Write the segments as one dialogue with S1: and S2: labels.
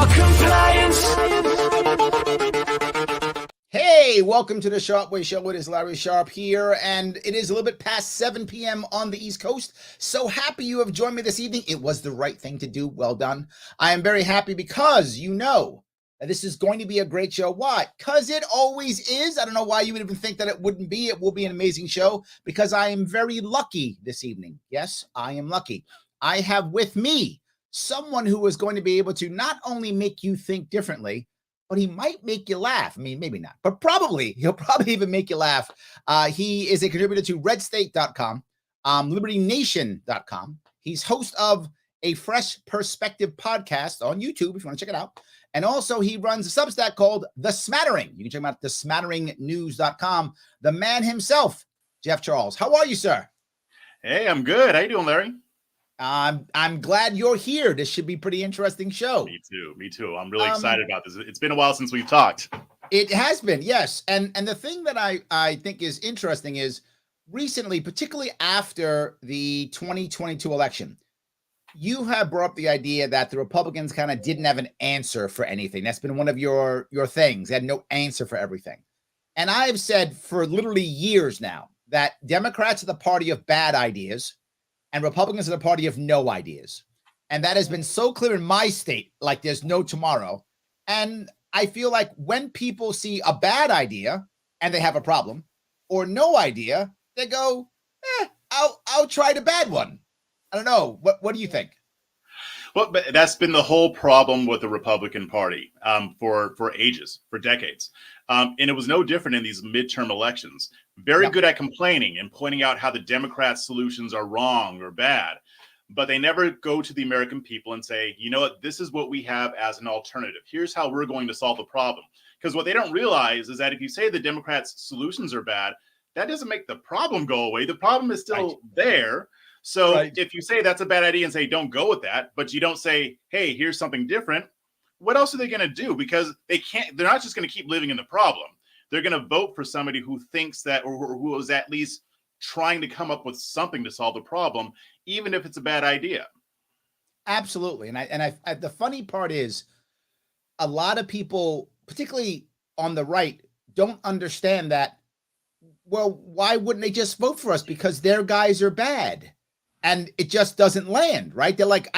S1: your compliance.
S2: Hey, welcome to the Sharp Way Show. It is Larry Sharp here, and it is a little bit past 7 p.m. on the East Coast. So happy you have joined me this evening. It was the right thing to do. Well done. I am very happy because you know that this is going to be a great show. Why? Because it always is. I don't know why you would even think that it wouldn't be. It will be an amazing show because I am very lucky this evening. Yes, I am lucky. I have with me someone who is going to be able to not only make you think differently, but he might make you laugh. I mean, maybe not, but probably. He'll probably even make you laugh. He is a contributor to redstate.com, libertynation.com. He's host of a Fresh Perspective podcast on YouTube, if you want to check it out. And also he runs a Substack called The Smattering. You can check him out at thesmatteringnews.com. The man himself, Jeff Charles. How are you, sir?
S3: Hey, I'm good. How you doing, Larry?
S2: I'm glad you're here. This should be a pretty interesting show.
S3: Me too. I'm really excited about this. It's been a while since we've talked.
S2: It has been, yes. And the thing that I think is interesting is recently, particularly after the 2022 election, you have brought up the idea that the Republicans kind of didn't have an answer for anything. That's been one of your things. They had no answer for everything. And I've said for literally years now that Democrats are the party of bad ideas and Republicans are the party of no ideas. And that has been so clear in my state, like there's no tomorrow. And I feel like when people see a bad idea and they have a problem, or no idea, they go, I'll try the bad one. I don't know. What do you think?
S3: Well, but that's been the whole problem with the Republican Party for ages, for decades. And it was no different in these midterm elections. Very good at complaining and pointing out how the Democrats' solutions are wrong or bad. But they never go to the American people and say, you know what, this is what we have as an alternative. Here's how we're going to solve the problem. Because what they don't realize is that if you say the Democrats' solutions are bad, that doesn't make the problem go away. The problem is still there. So if you say that's a bad idea and say, don't go with that, but you don't say, hey, here's something different, what else are they going to do? Because they're not just going to keep living in the problem. They're going to vote for somebody who thinks that, or who is at least trying to come up with something to solve the problem, even if it's a bad idea.
S2: Absolutely. And I the funny part is a lot of people, particularly on the right, don't understand that, well, why wouldn't they just vote for us? Because their guys are bad. And it just doesn't land, right? They're like,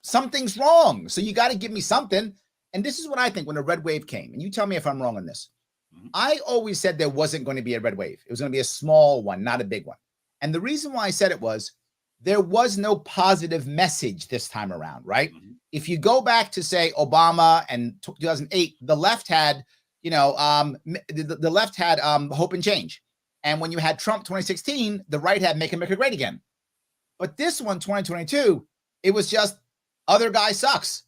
S2: something's wrong. So you got to give me something. And this is what I think when a red wave came. And you tell me if I'm wrong on this. I always said there wasn't going to be a red wave. It was going to be a small one, not a big one. And the reason why I said it was there was no positive message this time around, right? If you go back to, say, Obama and 2008, the left had, the left had hope and change. And when you had Trump 2016, the right had Make America Great Again. But this one, 2022, it was just other guy sucks.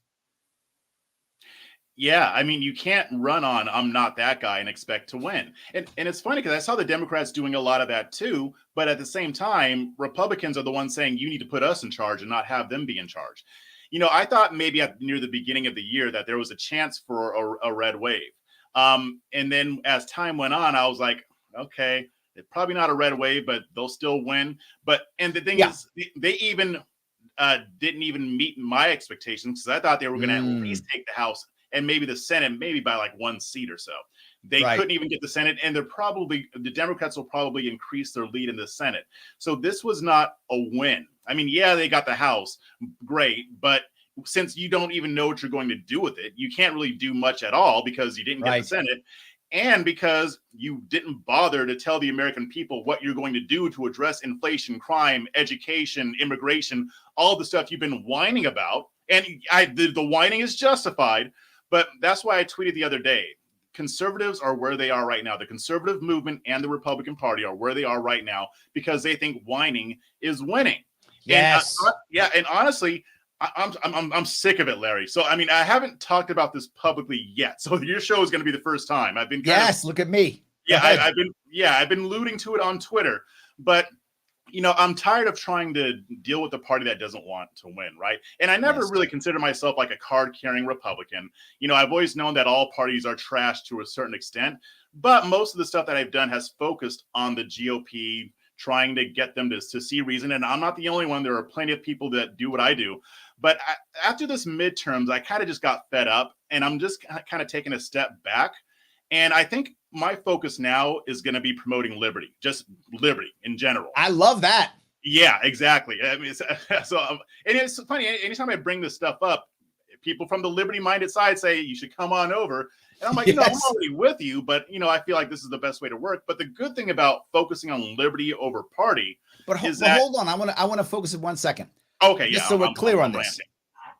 S3: Yeah, I mean, you can't run on I'm not that guy and expect to win. And it's funny because I saw the Democrats doing a lot of that too. But at the same time, Republicans are the ones saying you need to put us in charge and not have them be in charge. You know, I thought maybe near the beginning of the year that there was a chance for a red wave. And then as time went on, I was like, okay, it's probably not a red wave, but they'll still win. And the thing is, they even didn't even meet my expectations because I thought they were going to at least take the House and maybe the Senate, maybe by like one seat or so. They couldn't even get the Senate, and the Democrats will probably increase their lead in the Senate. So this was not a win. I mean, yeah, they got the House, great, but since you don't even know what you're going to do with it, you can't really do much at all because you didn't get the Senate, and because you didn't bother to tell the American people what you're going to do to address inflation, crime, education, immigration, all the stuff you've been whining about. And the whining is justified. But that's why I tweeted the other day, conservatives are where they are right now. The conservative movement and the Republican Party are where they are right now because they think whining is winning.
S2: Yes.
S3: And honestly, I'm sick of it, Larry. So, I mean, I haven't talked about this publicly yet. So your show is going to be the first time. I've been
S2: look at me.
S3: I've been alluding to it on Twitter, but you know, I'm tired of trying to deal with the party that doesn't want to win, right? And I never really consider myself like a card-carrying Republican. You know, I've always known that all parties are trash to a certain extent, but most of the stuff that I've done has focused on the GOP trying to get them to see reason. And I'm not the only one. There are plenty of people that do what I do. But after this midterms, I kind of just got fed up, and I'm just kind of taking a step back. And I think my focus now is going to be promoting liberty, just liberty in general.
S2: I love that.
S3: Yeah, exactly. I mean, so and it's funny. Anytime I bring this stuff up, people from the liberty-minded side say you should come on over, and I'm like, I'm already with you, but I feel like this is the best way to work. But the good thing about focusing on liberty over party is that.
S2: Hold on, I want to focus in 1 second.
S3: Okay,
S2: just so we're clear on this.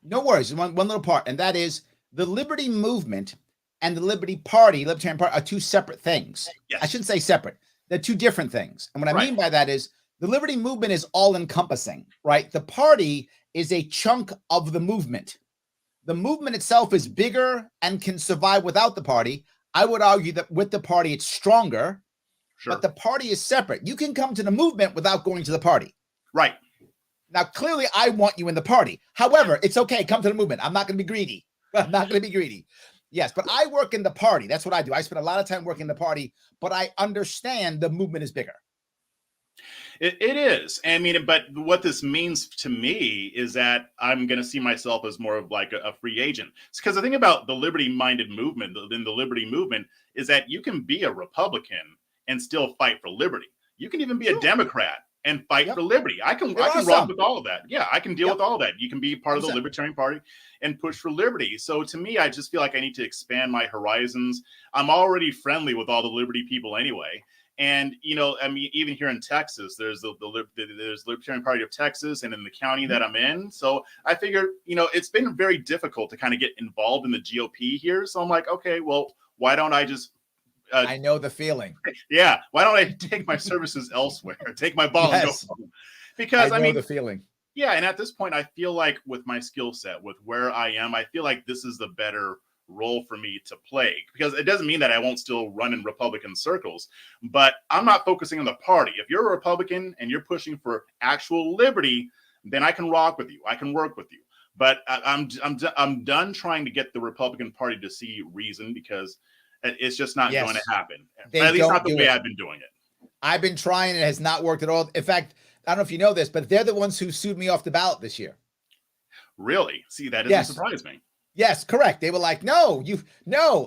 S2: No worries. One little part, and that is the liberty movement and the libertarian party are two separate things.
S3: Yes.
S2: I shouldn't say separate. They're two different things. And what I mean by that is the liberty movement is all encompassing, right? The party is a chunk of the movement. The movement itself is bigger and can survive without the party. I would argue that with the party, it's stronger, but the party is separate. You can come to the movement without going to the party.
S3: Right.
S2: Now, clearly, I want you in the party. However, it's okay. Come to the movement. I'm not going to be greedy. I'm not going to be greedy. Yes, but I work in the party. That's what I do. I spend a lot of time working in the party, but I understand the movement is bigger.
S3: It is. I mean, but what this means to me is that I'm going to see myself as more of like a free agent. It's because the thing about the liberty-minded movement, in the liberty movement, is that you can be a Republican and still fight for liberty. You can even be a Democrat and fight for liberty. I can rock with all of that. Yeah, I can deal with all of that. You can be part of the Libertarian Party and push for liberty. So to me, I just feel like I need to expand my horizons. I'm already friendly with all the liberty people anyway. And, I mean, even here in Texas, there's there's Libertarian Party of Texas and in the county that I'm in. So I figured, it's been very difficult to kind of get involved in the GOP here. So I'm like, okay, well, why don't I just
S2: I know the feeling.
S3: Yeah. Why don't I take my services elsewhere? Take my ball and go home? Because I mean,
S2: the feeling.
S3: Yeah. And at this point, I feel like with my skill set, with where I am, I feel like this is the better role for me to play, because it doesn't mean that I won't still run in Republican circles, but I'm not focusing on the party. If you're a Republican and you're pushing for actual liberty, then I can rock with you. I can work with you. But I'm done trying to get the Republican Party to see reason, because it's just not going to happen. At least not the way I've been doing it.
S2: I've been trying. It has not worked at all. In fact, I don't know if you know this, but they're the ones who sued me off the ballot this year.
S3: Really? See, that doesn't surprise me.
S2: Yes, correct. They were like, no,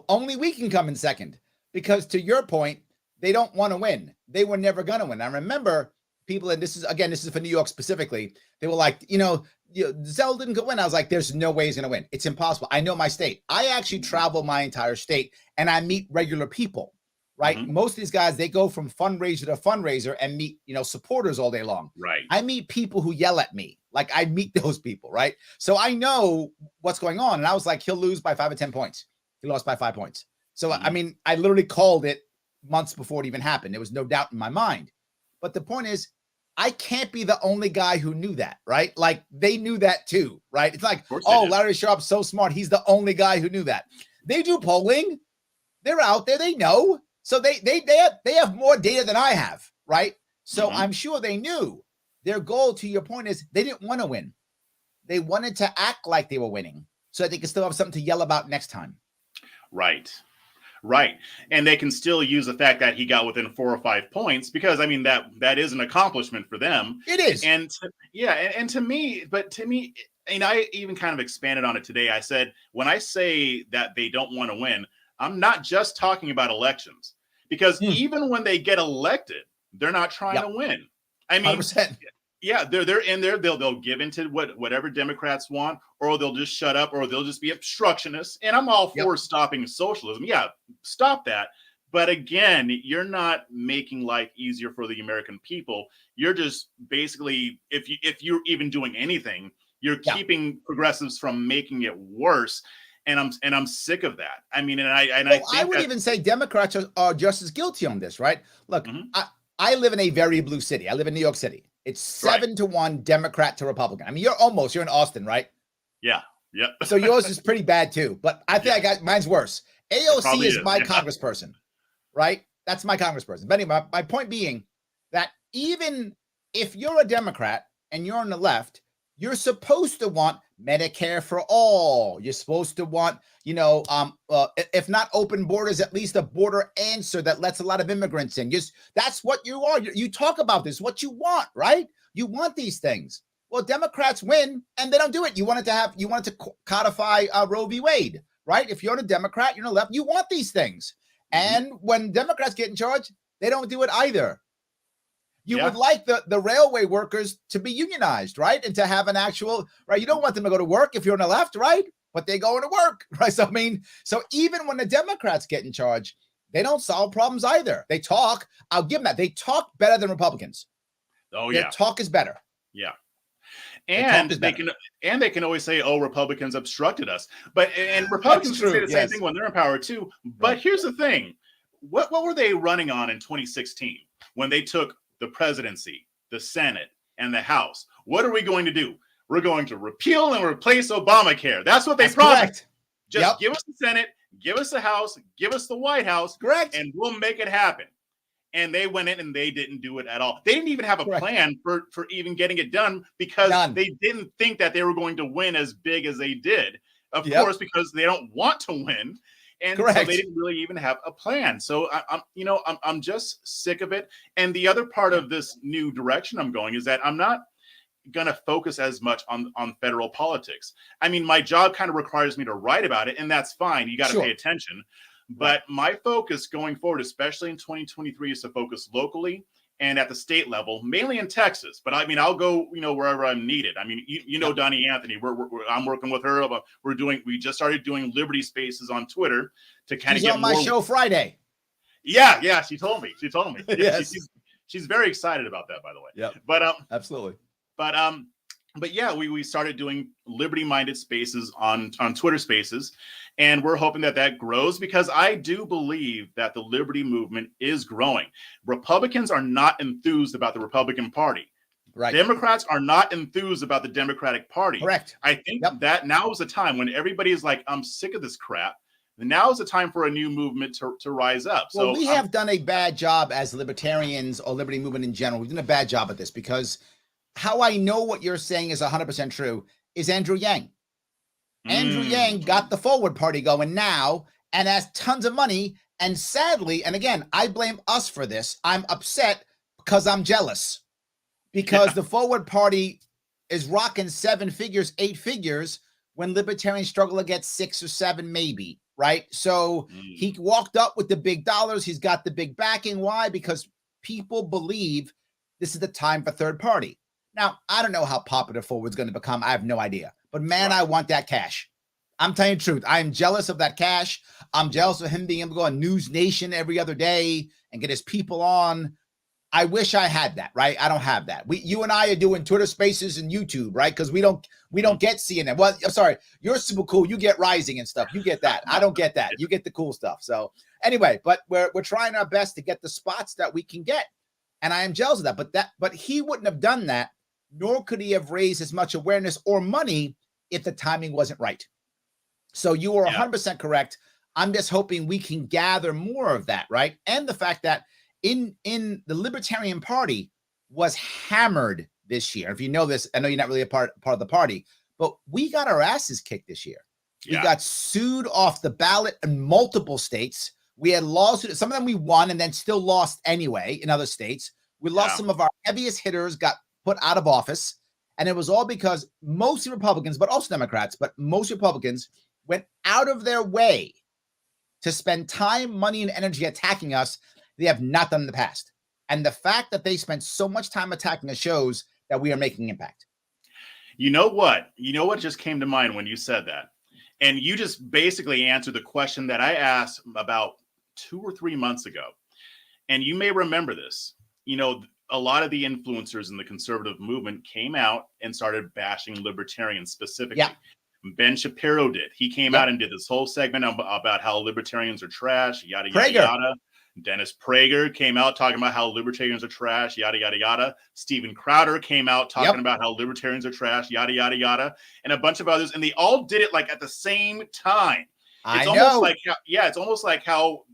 S2: only we can come in second. Because to your point, they don't want to win. They were never going to win. I remember people, and this is for New York specifically, they were like, Zell didn't win. I was like, there's no way he's going to win. It's impossible. I know my state. I actually travel my entire state and I meet regular people, right? Mm-hmm. Most of these guys, they go from fundraiser to fundraiser and meet, supporters all day long.
S3: Right.
S2: I meet people who yell at me. Like I meet those people, right? So I know what's going on. And I was like, he'll lose by 5 or 10 points. He lost by 5 points. So, I mean, I literally called it months before it even happened. There was no doubt in my mind. But the point is, I can't be the only guy who knew that, right? Like they knew that too, right? It's like, Larry Sharp's so smart. He's the only guy who knew that. They do polling. They're out there. They know. So they have more data than I have, right? So I'm sure they knew. Their goal, to your point, is they didn't want to win. They wanted to act like they were winning so that they could still have something to yell about next time.
S3: Right. And they can still use the fact that he got within 4 or 5 points, because I mean, that is an accomplishment for them.
S2: It is.
S3: And to me, and I even kind of expanded on it today. I said, when I say that they don't want to win, I'm not just talking about elections, because even when they get elected, they're not trying to win. I mean,
S2: 100%.
S3: Yeah, they're in there. They'll give into whatever Democrats want, or they'll just shut up, or they'll just be obstructionists. And I'm all for stopping socialism. Yeah, stop that. But again, you're not making life easier for the American people. You're just basically, if you're even doing anything, you're keeping progressives from making it worse. And I'm sick of that. I mean, I
S2: would even say Democrats are just as guilty on this, right? Look, I live in a very blue city. I live in New York City. It's 7-1 Democrat to Republican. I mean, you're in Austin, right?
S3: Yeah.
S2: So yours is pretty bad too, but I think mine's worse. AOC is my congressperson, right? That's my congressperson. But anyway, my point being that even if you're a Democrat and you're on the left, you're supposed to want Medicare for all. You're supposed to want, if not open borders, at least a border answer that lets a lot of immigrants in. That's what you are. You talk about this, what you want, right? You want these things. Well, Democrats win and they don't do it. You wanted to codify Roe v. Wade, right? If you're a Democrat, you're on the left, you want these things. And when Democrats get in charge, they don't do it either. You would like the railway workers to be unionized, right? And to have an actual, right? You don't want them to go to work if you're on the left, right? But they go to work, right? So even when the Democrats get in charge, they don't solve problems either. They talk. I'll give them that. They talk better than Republicans.
S3: Oh,
S2: Their talk is better.
S3: Yeah. And they can always say, "Oh, Republicans obstructed us," and Republicans can say the same thing when they're in power too. But here's the thing: what were they running on in 2016 when they took the presidency, the Senate, and the House? What are we going to do? We're going to repeal and replace Obamacare. That's what they promised. Just give us the Senate, give us the House, give us the White House, and we'll make it happen. And they went in and they didn't do it at all. They didn't even have a plan for even getting it done because they didn't think that they were going to win as big as they did. Of course, because they don't want to win. And so they didn't really even have a plan. So I'm just sick of it. And the other part of this new direction I'm going is that I'm not going to focus as much on federal politics. I mean, my job kind of requires me to write about it, and that's fine. You got to pay attention. But my focus going forward, especially in 2023, is to focus locally and at the state level, mainly in Texas. But I mean, I'll go, wherever I'm needed. I mean, Donnie Anthony, I'm working with her. We just started doing Liberty Spaces on Twitter to kind of get
S2: on my show Friday.
S3: Yeah, she told me.
S2: Yes.
S3: She's very excited about that, by the way.
S2: Yeah.
S3: But
S2: absolutely.
S3: But yeah, we started doing liberty-minded spaces on Twitter Spaces, and we're hoping that grows because I do believe that the liberty movement is growing. Republicans are not enthused about the Republican Party. Right. Democrats are not enthused about the Democratic Party.
S2: Correct.
S3: I think that now is the time when everybody is like, I'm sick of this crap. Now is the time for a new movement to rise up.
S2: Well, we have done a bad job as libertarians or liberty movement in general. We've done a bad job at this because how I know what you're saying is 100% true is Andrew Yang. Andrew Yang got the Forward Party going now and has tons of money. And sadly, and again, I blame us for this. I'm upset because I'm jealous because the Forward Party is rocking 7 figures, 8 figures when libertarians struggle to get 6 or 7, maybe. Right. So he walked up with the big dollars. He's got the big backing. Why? Because people believe this is the time for third party. Now, I don't know how popular Forward's going to become. I have no idea. But man, I want that cash. I'm telling you the truth. I am jealous of that cash. I'm jealous of him being able to go on News Nation every other day and get his people on. I wish I had that, right? I don't have that. You and I are doing Twitter Spaces and YouTube, right? Because we don't get CNN. Well, I'm sorry, you're super cool. You get Rising and stuff. You get that. I don't get that. You get the cool stuff. So anyway, but we're trying our best to get the spots that we can get, and I am jealous of that. But he wouldn't have done that, nor could he have raised as much awareness or money if the timing wasn't right. So you are 100% correct. I'm just hoping we can gather more of that, right? And the fact that in the Libertarian Party was hammered this year. If you know this, I know you're not really a part of the party, but we got our asses kicked this year. We got sued off the ballot in multiple states. We had lawsuits. Some of them we won and then still lost anyway in other states. We lost some of our heaviest hitters, got put out of office. And it was all because mostly Republicans, but also Democrats, but most Republicans went out of their way to spend time, money, and energy attacking us. They have not done in the past. And the fact that they spent so much time attacking us shows that we are making impact.
S3: You know what? Just came to mind when you said that. And you just basically answered the question that I asked about 2 or 3 months ago. And you may remember this. A lot of the influencers in the conservative movement came out and started bashing libertarians specifically. Yeah. Ben Shapiro did. He came out and did this whole segment about how libertarians are trash, yada, yada, yada. Dennis Prager came out talking about how libertarians are trash, yada, yada, yada. Steven Crowder came out talking about how libertarians are trash, yada, yada, yada. And a bunch of others. And they all did it like at the same time. It's almost like how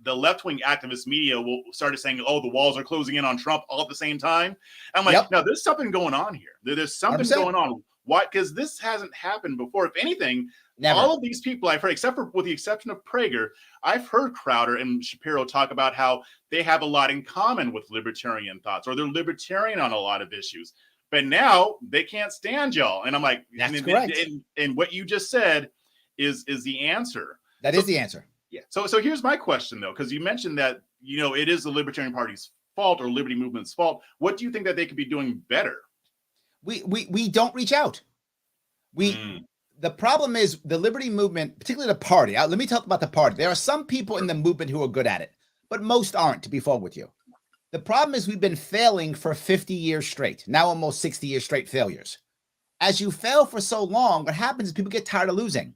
S3: the left-wing activist media started saying, oh, the walls are closing in on Trump all at the same time. I'm like, no, there's something going on here. There's something 100%. Going on. Why? Because this hasn't happened before. If anything,
S2: Never.
S3: all of these people I've heard, except for with the exception of Prager, I've heard Crowder and Shapiro talk about how they have a lot in common with libertarian thoughts, or they're libertarian on a lot of issues. But now they can't stand y'all. And I'm like,
S2: That's correct.
S3: And what you just said is the answer.
S2: That is the answer.
S3: Yeah. So here's my question though, because you mentioned that, you know, it is the Libertarian Party's fault or Liberty Movement's fault. What do you think that they could be doing better?
S2: We don't reach out. The problem is the Liberty Movement, particularly the party. Let me talk about the party. There are some people in the movement who are good at it, but most aren't, to be frank with you. The problem is we've been failing for 50 years straight, now almost 60 years straight failures. As you fail for so long, what happens is people get tired of losing.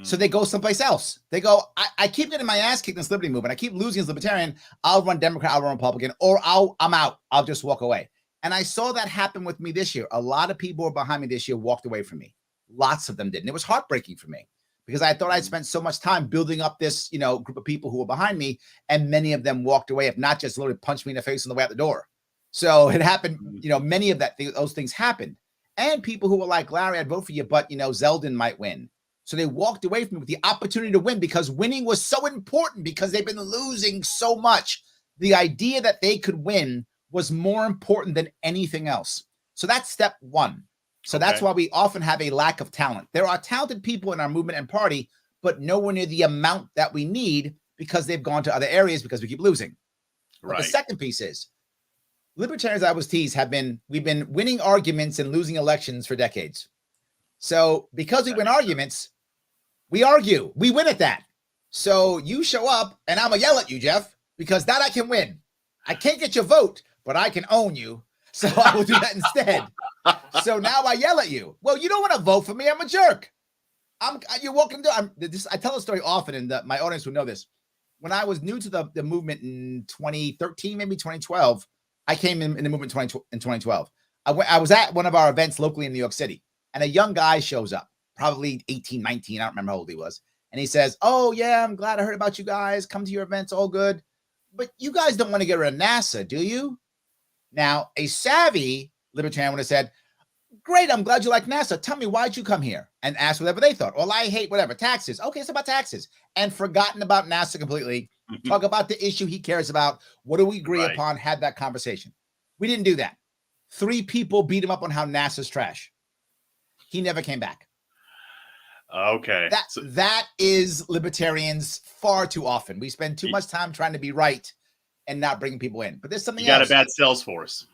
S2: So they go someplace else. They go, I keep getting my ass kicked in this Liberty Movement. I keep losing as Libertarian. I'll run Democrat, I'll run Republican, or I'm out. I'll just walk away. And I saw that happen with me this year. A lot of people who were behind me this year walked away from me. Lots of them did. And it was heartbreaking for me because I thought I'd spent so much time building up this, group of people who were behind me. And many of them walked away, if not just literally punched me in the face on the way out the door. So it happened, many of those things happened. And people who were like, Larry, I'd vote for you, but, Zeldin might win. So they walked away from me with the opportunity to win because winning was so important because they've been losing so much. The idea that they could win was more important than anything else. So that's step one. So that's why we often have a lack of talent. There are talented people in our movement and party, but nowhere near the amount that we need because they've gone to other areas because we keep losing. Right. The second piece is libertarians, I was teased, we've been winning arguments and losing elections for decades. So because we win arguments, we argue, we win at that. So you show up and I'm gonna yell at you, Jeff, because that I can win. I can't get your vote, but I can own you. So I will do that instead. So now I yell at you. Well, you don't want to vote for me. I'm a jerk. You're walking down. I tell the story often, and my audience will know this. When I was new to the movement in 2013, maybe 2012, I came in the movement in 2012. I was at one of our events locally in New York City, and a young guy shows up, probably 18, 19. I don't remember how old he was. And he says, oh, yeah, I'm glad I heard about you guys. Come to your events, all good. But you guys don't want to get rid of NASA, do you? Now, a savvy libertarian would have said, great, I'm glad you like NASA. Tell me, why'd you come here? And ask whatever they thought. Well, I hate whatever, taxes. Okay, it's about taxes. And forgotten about NASA completely. Talk about the issue he cares about. What do we agree upon? Had that conversation. We didn't do that. 3 people beat him up on how NASA's trash. He never came back.
S3: Okay.
S2: That is libertarians far too often. We spend too much time trying to be right and not bringing people in. But there's something else.
S3: You got a bad sales force.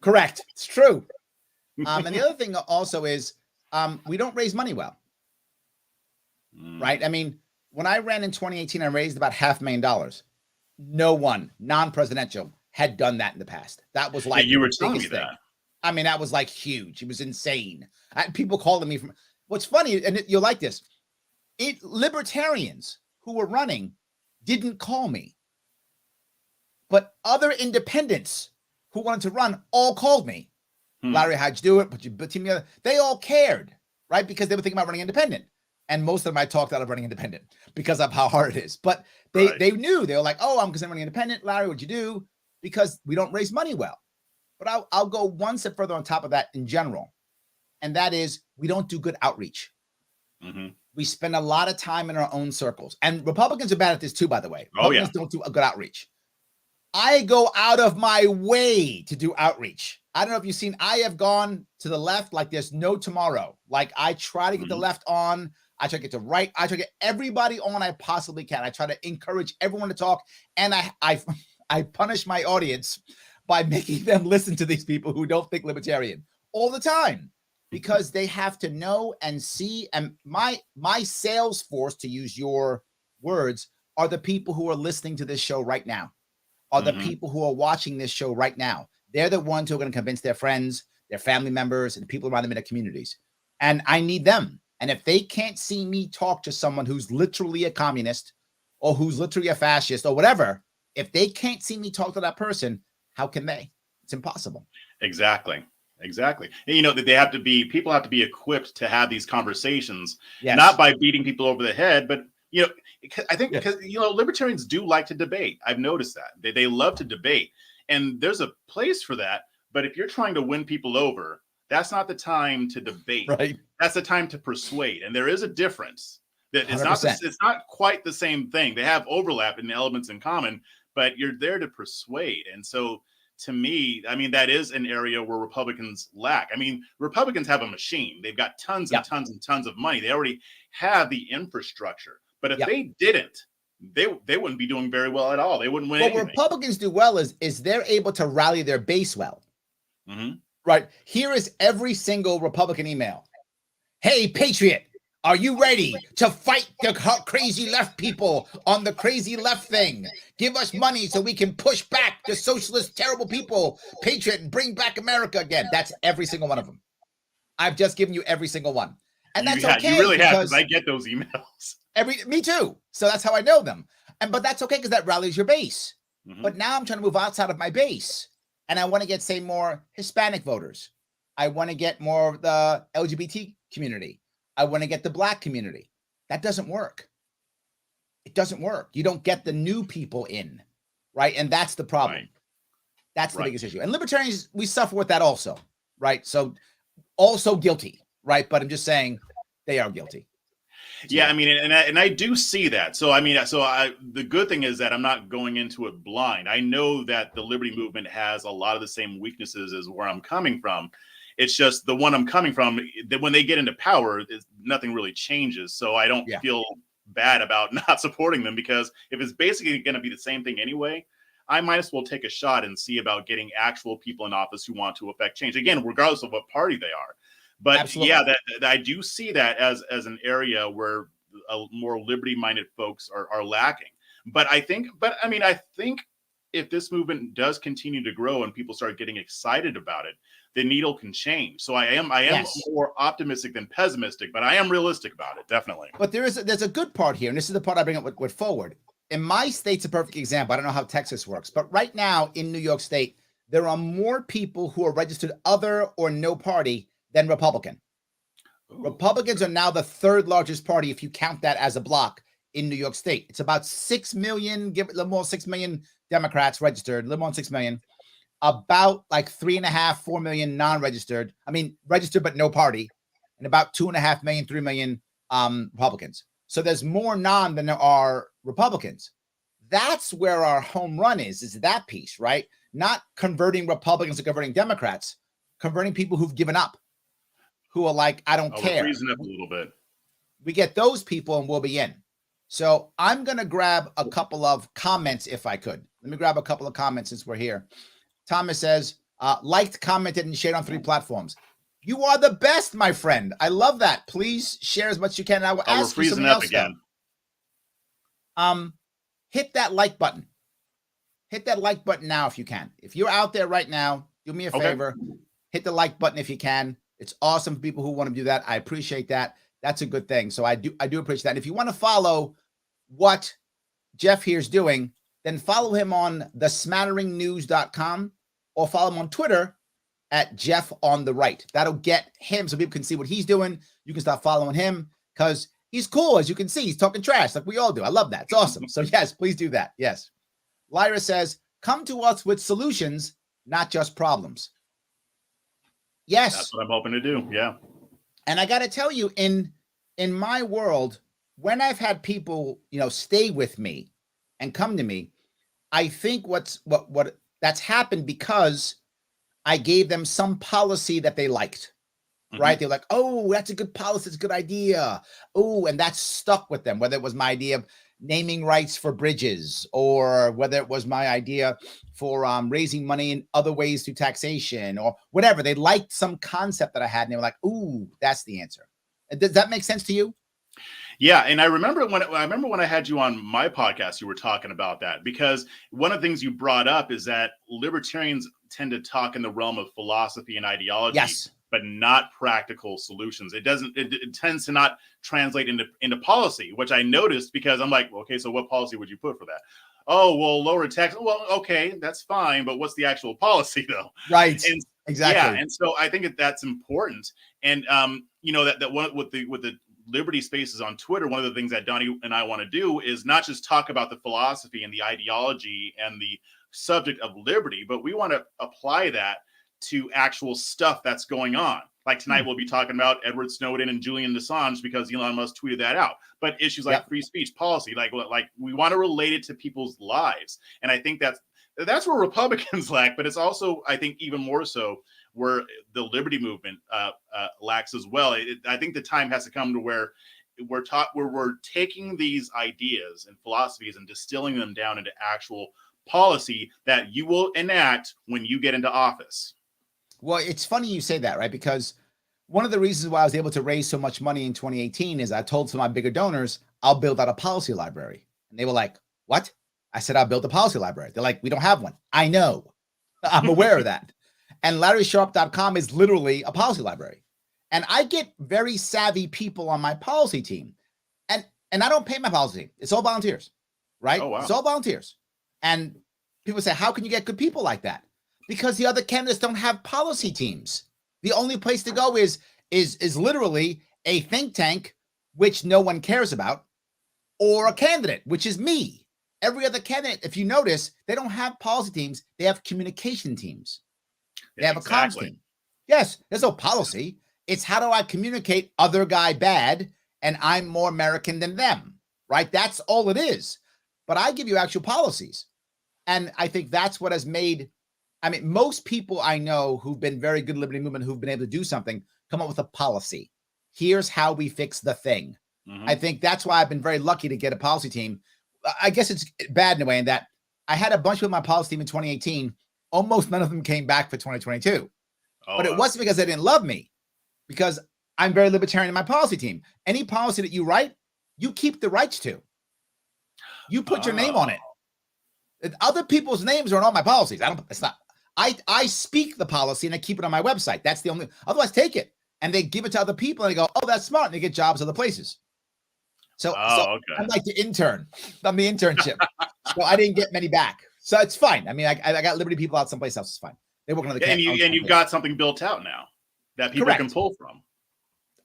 S2: Correct. It's true. And the other thing also is we don't raise money well. Right? I mean, when I ran in 2018, I raised about $500,000. No one, non-presidential, had done that in the past. That was like
S3: you were telling me that.
S2: I mean, that was like huge. It was insane. People calling me from. What's funny, and you'll like this, libertarians who were running didn't call me. But other independents who wanted to run all called me. Larry, how'd you do it? Put your team together. They all cared, right? Because they were thinking about running independent. And most of them I talked out of running independent because of how hard it is. But they knew. They were like, oh, I'm considering running independent. Larry, what'd you do? Because we don't raise money well. But I'll go one step further on top of that in general. And that is we don't do good outreach. We spend a lot of time in our own circles. And Republicans are bad at this too, by the way. Republicans don't do a good outreach. I go out of my way to do outreach. I don't know if you've seen, I have gone to the left like there's no tomorrow. Like I try to get the left on. I try to get to right. I try to get everybody on I possibly can. I try to encourage everyone to talk. And I punish my audience by making them listen to these people who don't think libertarian all the time. Because they have to know and see. And my sales force, to use your words, are the people who are listening to this show right now, are the people who are watching this show right now. They're the ones who are going to convince their friends, their family members, and the people around them in their communities. And I need them. And if they can't see me talk to someone who's literally a communist or who's literally a fascist or whatever, if they can't see me talk to that person, how can they? It's impossible.
S3: Exactly. And, people have to be equipped to have these conversations, not by beating people over the head, but, I think because, libertarians do like to debate. I've noticed that they love to debate, and there's a place for that. But if you're trying to win people over, that's not the time to debate.
S2: Right.
S3: That's the time to persuade. And there is a difference. That it's
S2: 100%.
S3: it's not quite the same thing. They have overlap in elements in common, but you're there to persuade. And so to me, I mean, that is an area where Republicans lack. I mean, Republicans have a machine. They've got tons and tons and tons of money. They already have the infrastructure. But if they didn't, they wouldn't be doing very well at all. They wouldn't win anything.
S2: What Republicans do well is they're able to rally their base well.
S3: Mm-hmm.
S2: Right. Here is every single Republican email. Hey, Patriot, are you ready to fight the crazy left people on the crazy left thing? Give us money so we can push back the socialist, terrible people. Patriot, and bring back America again. That's every single one of them. I've just given you every single one. And that's okay.
S3: You really have, because I get those emails.
S2: Me too. So that's how I know them. But that's okay because that rallies your base. Mm-hmm. But now I'm trying to move outside of my base. And I want to get, say, more Hispanic voters. I want to get more of the LGBT community. I want to get the Black community. That doesn't work. It doesn't work. You don't get the new people in, right? And that's the problem. Right. That's the biggest issue. And libertarians, we suffer with that also, right? So also guilty, right? But I'm just saying they are guilty.
S3: Yeah, I mean, and I do see that. So I mean, the good thing is that I'm not going into it blind. I know that the liberty movement has a lot of the same weaknesses as where I'm coming from. It's just the one I'm coming from, that when they get into power, nothing really changes. So I don't feel bad about not supporting them, because if it's basically going to be the same thing anyway, I might as well take a shot and see about getting actual people in office who want to affect change. Again, regardless of what party they are. But absolutely. Yeah, that I do see that as an area where more liberty-minded folks are lacking. But I think if this movement does continue to grow and people start getting excited about it, the needle can change. So I am more optimistic than pessimistic, but I am realistic about it, definitely.
S2: But there's a good part here, and this is the part I bring up with Forward. In my state's a perfect example. I don't know how Texas works, but right now in New York State, there are more people who are registered other or no party than Republican. Ooh. Republicans are now the third largest party if you count that as a block in New York State. It's about 6 million, give it a little more, 6 million Democrats registered, a little more than 6 million. About like 3.5, 4 million non-registered. I mean, registered but no party, and about 2.5 million, 3 million Republicans. So there's more non than there are Republicans. That's where our home run is that piece, right? Not converting Republicans to converting Democrats, converting people who've given up, who are like, I don't care.
S3: We're freezing up a little bit.
S2: We get those people and we'll be in. So I'm going to grab a couple of comments if I could. Let me grab a couple of comments since we're here. Thomas says, liked, commented, and shared on 3 platforms. You are the best, my friend. I love that. Please share as much as you can. And I will ask you something else again. Hit that like button. Hit that like button now if you can. If you're out there right now, do me a favor. Hit the like button if you can. It's awesome for people who want to do that. I appreciate that. That's a good thing. So I do appreciate that. And if you want to follow what Jeff here is doing, then follow him on thesmatteringnews.com or follow him on Twitter at Jeff on the Right. That'll get him so people can see what he's doing. You can start following him because he's cool. As you can see, he's talking trash like we all do. I love that. It's awesome. So yes, please do that. Yes. Lyra says, come to us with solutions, not just problems. Yes.
S3: That's what I'm hoping to do. Yeah.
S2: And I got to tell you, in my world, when I've had people, stay with me and come to me, I think what that's happened because I gave them some policy that they liked, right? They're like, oh, that's a good policy. It's a good idea. Oh, and that stuck with them, whether it was my idea of naming rights for bridges or whether it was my idea for raising money in other ways through taxation or whatever. They liked some concept that I had and they were like, ooh, that's the answer. Does that make sense to you?
S3: Yeah, and I remember when I had you on my podcast, you were talking about that, because one of the things you brought up is that libertarians tend to talk in the realm of philosophy and ideology,
S2: yes,
S3: but not practical solutions. It tends to not translate into policy, which I noticed because I'm like, well, okay, so what policy would you put for that? Oh, well, lower tax. Well, okay, that's fine, but what's the actual policy though?
S2: Right.
S3: And,
S2: exactly.
S3: Yeah, and so I think that's important. And that one with the Liberty Spaces on Twitter, one of the things that Donnie and I want to do is not just talk about the philosophy and the ideology and the subject of liberty, but we want to apply that to actual stuff that's going on. Like tonight, we'll be talking about Edward Snowden and Julian Assange because Elon Musk tweeted that out. But issues like free speech policy, like we want to relate it to people's lives. And I think that's where Republicans lack, but it's also, I think, even more so where the liberty movement lacks as well. I think the time has to come to where we're taking these ideas and philosophies and distilling them down into actual policy that you will enact when you get into office.
S2: Well, it's funny you say that, right? Because one of the reasons why I was able to raise so much money in 2018 is I told some of my bigger donors, I'll build out a policy library. And they were like, what? I said, I'll build a policy library. They're like, we don't have one. I know. I'm aware of that. And LarrySharpe.com is literally a policy library. And I get very savvy people on my policy team. And I don't pay my policy team. It's all volunteers, right?
S3: Oh, wow.
S2: It's all volunteers. And people say, how can you get good people like that? Because the other candidates don't have policy teams. The only place to go is literally a think tank, which no one cares about, or a candidate, which is me. Every other candidate, if you notice, they don't have policy teams. They have communication teams. They have a comms team. Yes, there's no policy. It's how do I communicate other guy bad and I'm more American than them, right? That's all it is. But I give you actual policies. And I think that's what has made, I mean, most people I know who've been very good liberty movement, who've been able to do something, come up with a policy. Here's how we fix the thing. Mm-hmm. I think that's why I've been very lucky to get a policy team. I guess it's bad in a way in that I had a bunch with my policy team in 2018. Almost none of them came back for 2022. But it wasn't because they didn't love me, because I'm very libertarian in my policy team. Any policy that you write, you keep the rights to. You put your name on it. Other people's names are on all my policies. I speak the policy and I keep it on my website. That's the only, otherwise take it. And they give it to other people and they go, oh, that's smart. And they get jobs other places. So I'm like the intern. I'm the internship. So I didn't get many back. So it's fine. I mean, I got liberty people out someplace else. It's fine. They work on the
S3: and you've got something built out now that people can pull from.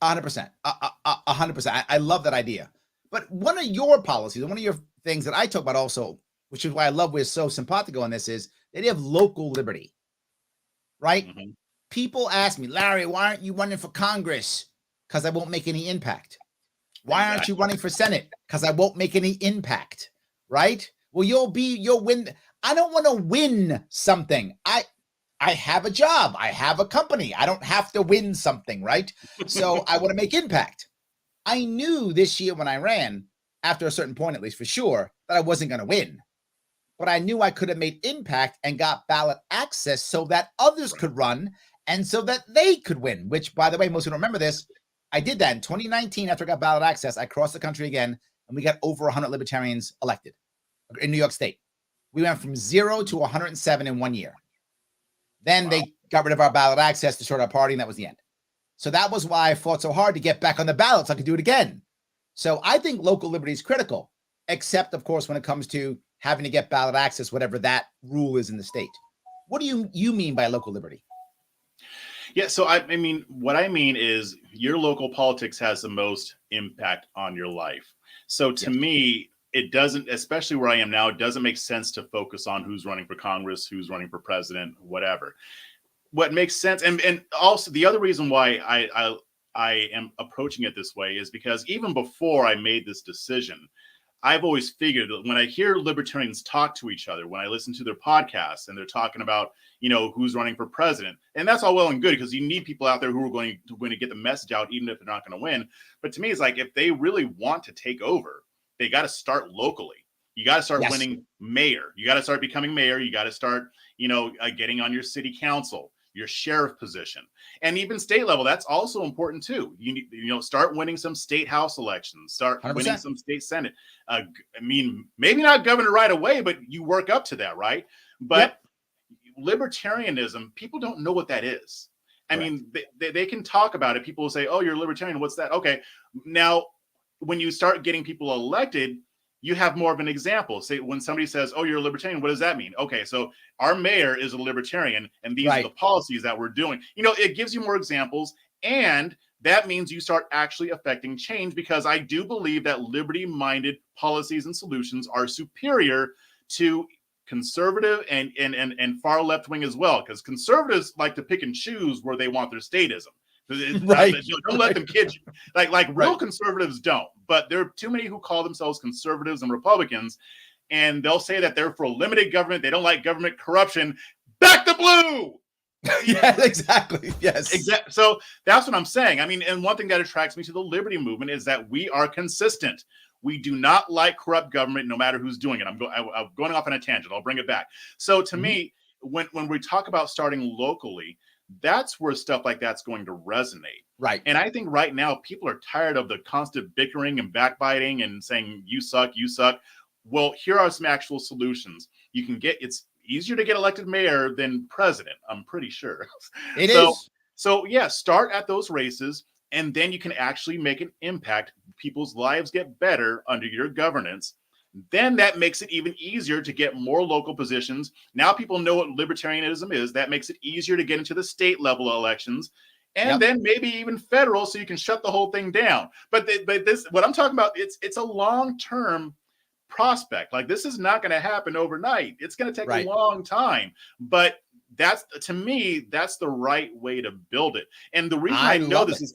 S2: 100%. 100%. I love that idea. But one of your policies, one of your things that I talk about also, which is why I love we're so simpatico on this, is the idea of local liberty, right? Mm-hmm. People ask me, Larry, why aren't you running for Congress? Because I won't make any impact. Why aren't you running for Senate? Because I won't make any impact, right? Well, you'll win. I don't want to win something. I have a job. I have a company. I don't have to win something, right? So I want to make impact. I knew this year when I ran, after a certain point, at least for sure, that I wasn't going to win. But I knew I could have made impact and got ballot access so that others could run and so that they could win, which, by the way, most people don't remember this. I did that in 2019 after I got ballot access. I crossed the country again, and we got over 100 libertarians elected in New York State. We went from 0 to 107 in 1 year. Then they got rid of our ballot access to short our party, and that was the end. So that was why I fought so hard to get back on the ballot so I could do it again. So I think local liberty is critical, except, of course, when it comes to having to get ballot access, whatever that rule is in the state. What do you mean by local liberty?
S3: Yeah, so I mean, what I mean is your local politics has the most impact on your life. So to me, it doesn't, especially where I am now, it doesn't make sense to focus on who's running for Congress, who's running for president, whatever. What makes sense, and also the other reason why I am approaching it this way is because even before I made this decision, I've always figured that when I hear libertarians talk to each other, when I listen to their podcasts and they're talking about, who's running for president, and that's all well and good because you need people out there who are going to get the message out, even if they're not going to win. But to me, it's like if they really want to take over, they got to start locally. You got to start winning mayor. You got to start becoming mayor. You got to start, getting on your city council, your sheriff position, and even state level. That's also important too. You need, start winning some state house elections, start 100%. Winning some state senate. I mean, maybe not governor right away, but you work up to that, right? But libertarianism, people don't know what that is. I mean, they can talk about it. People will say, "Oh, you're a libertarian. What's that?" Okay, now when you start getting people elected, you have more of an example. Say when somebody says, "Oh, you're a libertarian," what does that mean? Okay, so our mayor is a libertarian, and these are the policies that we're doing. It gives you more examples, and that means you start actually affecting change, because I do believe that liberty-minded policies and solutions are superior to conservative and far left wing as well, because conservatives like to pick and choose where they want their statism.
S2: Right.
S3: Don't let them kid you. Like real
S2: Right.
S3: conservatives don't, but there are too many who call themselves conservatives and Republicans, and they'll say that they're for limited government. They don't like government corruption. Back the blue.
S2: Yeah, exactly. Yes.
S3: Exactly. So that's what I'm saying. I mean, and one thing that attracts me to the liberty movement is that we are consistent. We do not like corrupt government, no matter who's doing it. I'm going off on a tangent. I'll bring it back. So to me, when we talk about starting locally, that's where stuff like that's going to resonate.
S2: Right.
S3: And I think right now people are tired of the constant bickering and backbiting and saying you suck, you suck. Well, here are some actual solutions. It's easier to get elected mayor than president, I'm pretty sure.
S2: It is.
S3: So yeah, start at those races, and then you can actually make an impact. People's lives get better under your governance. Then that makes it even easier to get more local positions. Now people know what libertarianism is. That makes it easier to get into the state level elections, and then maybe even federal, so you can shut the whole thing down. But this, what I'm talking about, it's a long-term prospect. Like, this is not going to happen overnight. It's going to take a long time, but to me, that's the right way to build it. And the reason I know this is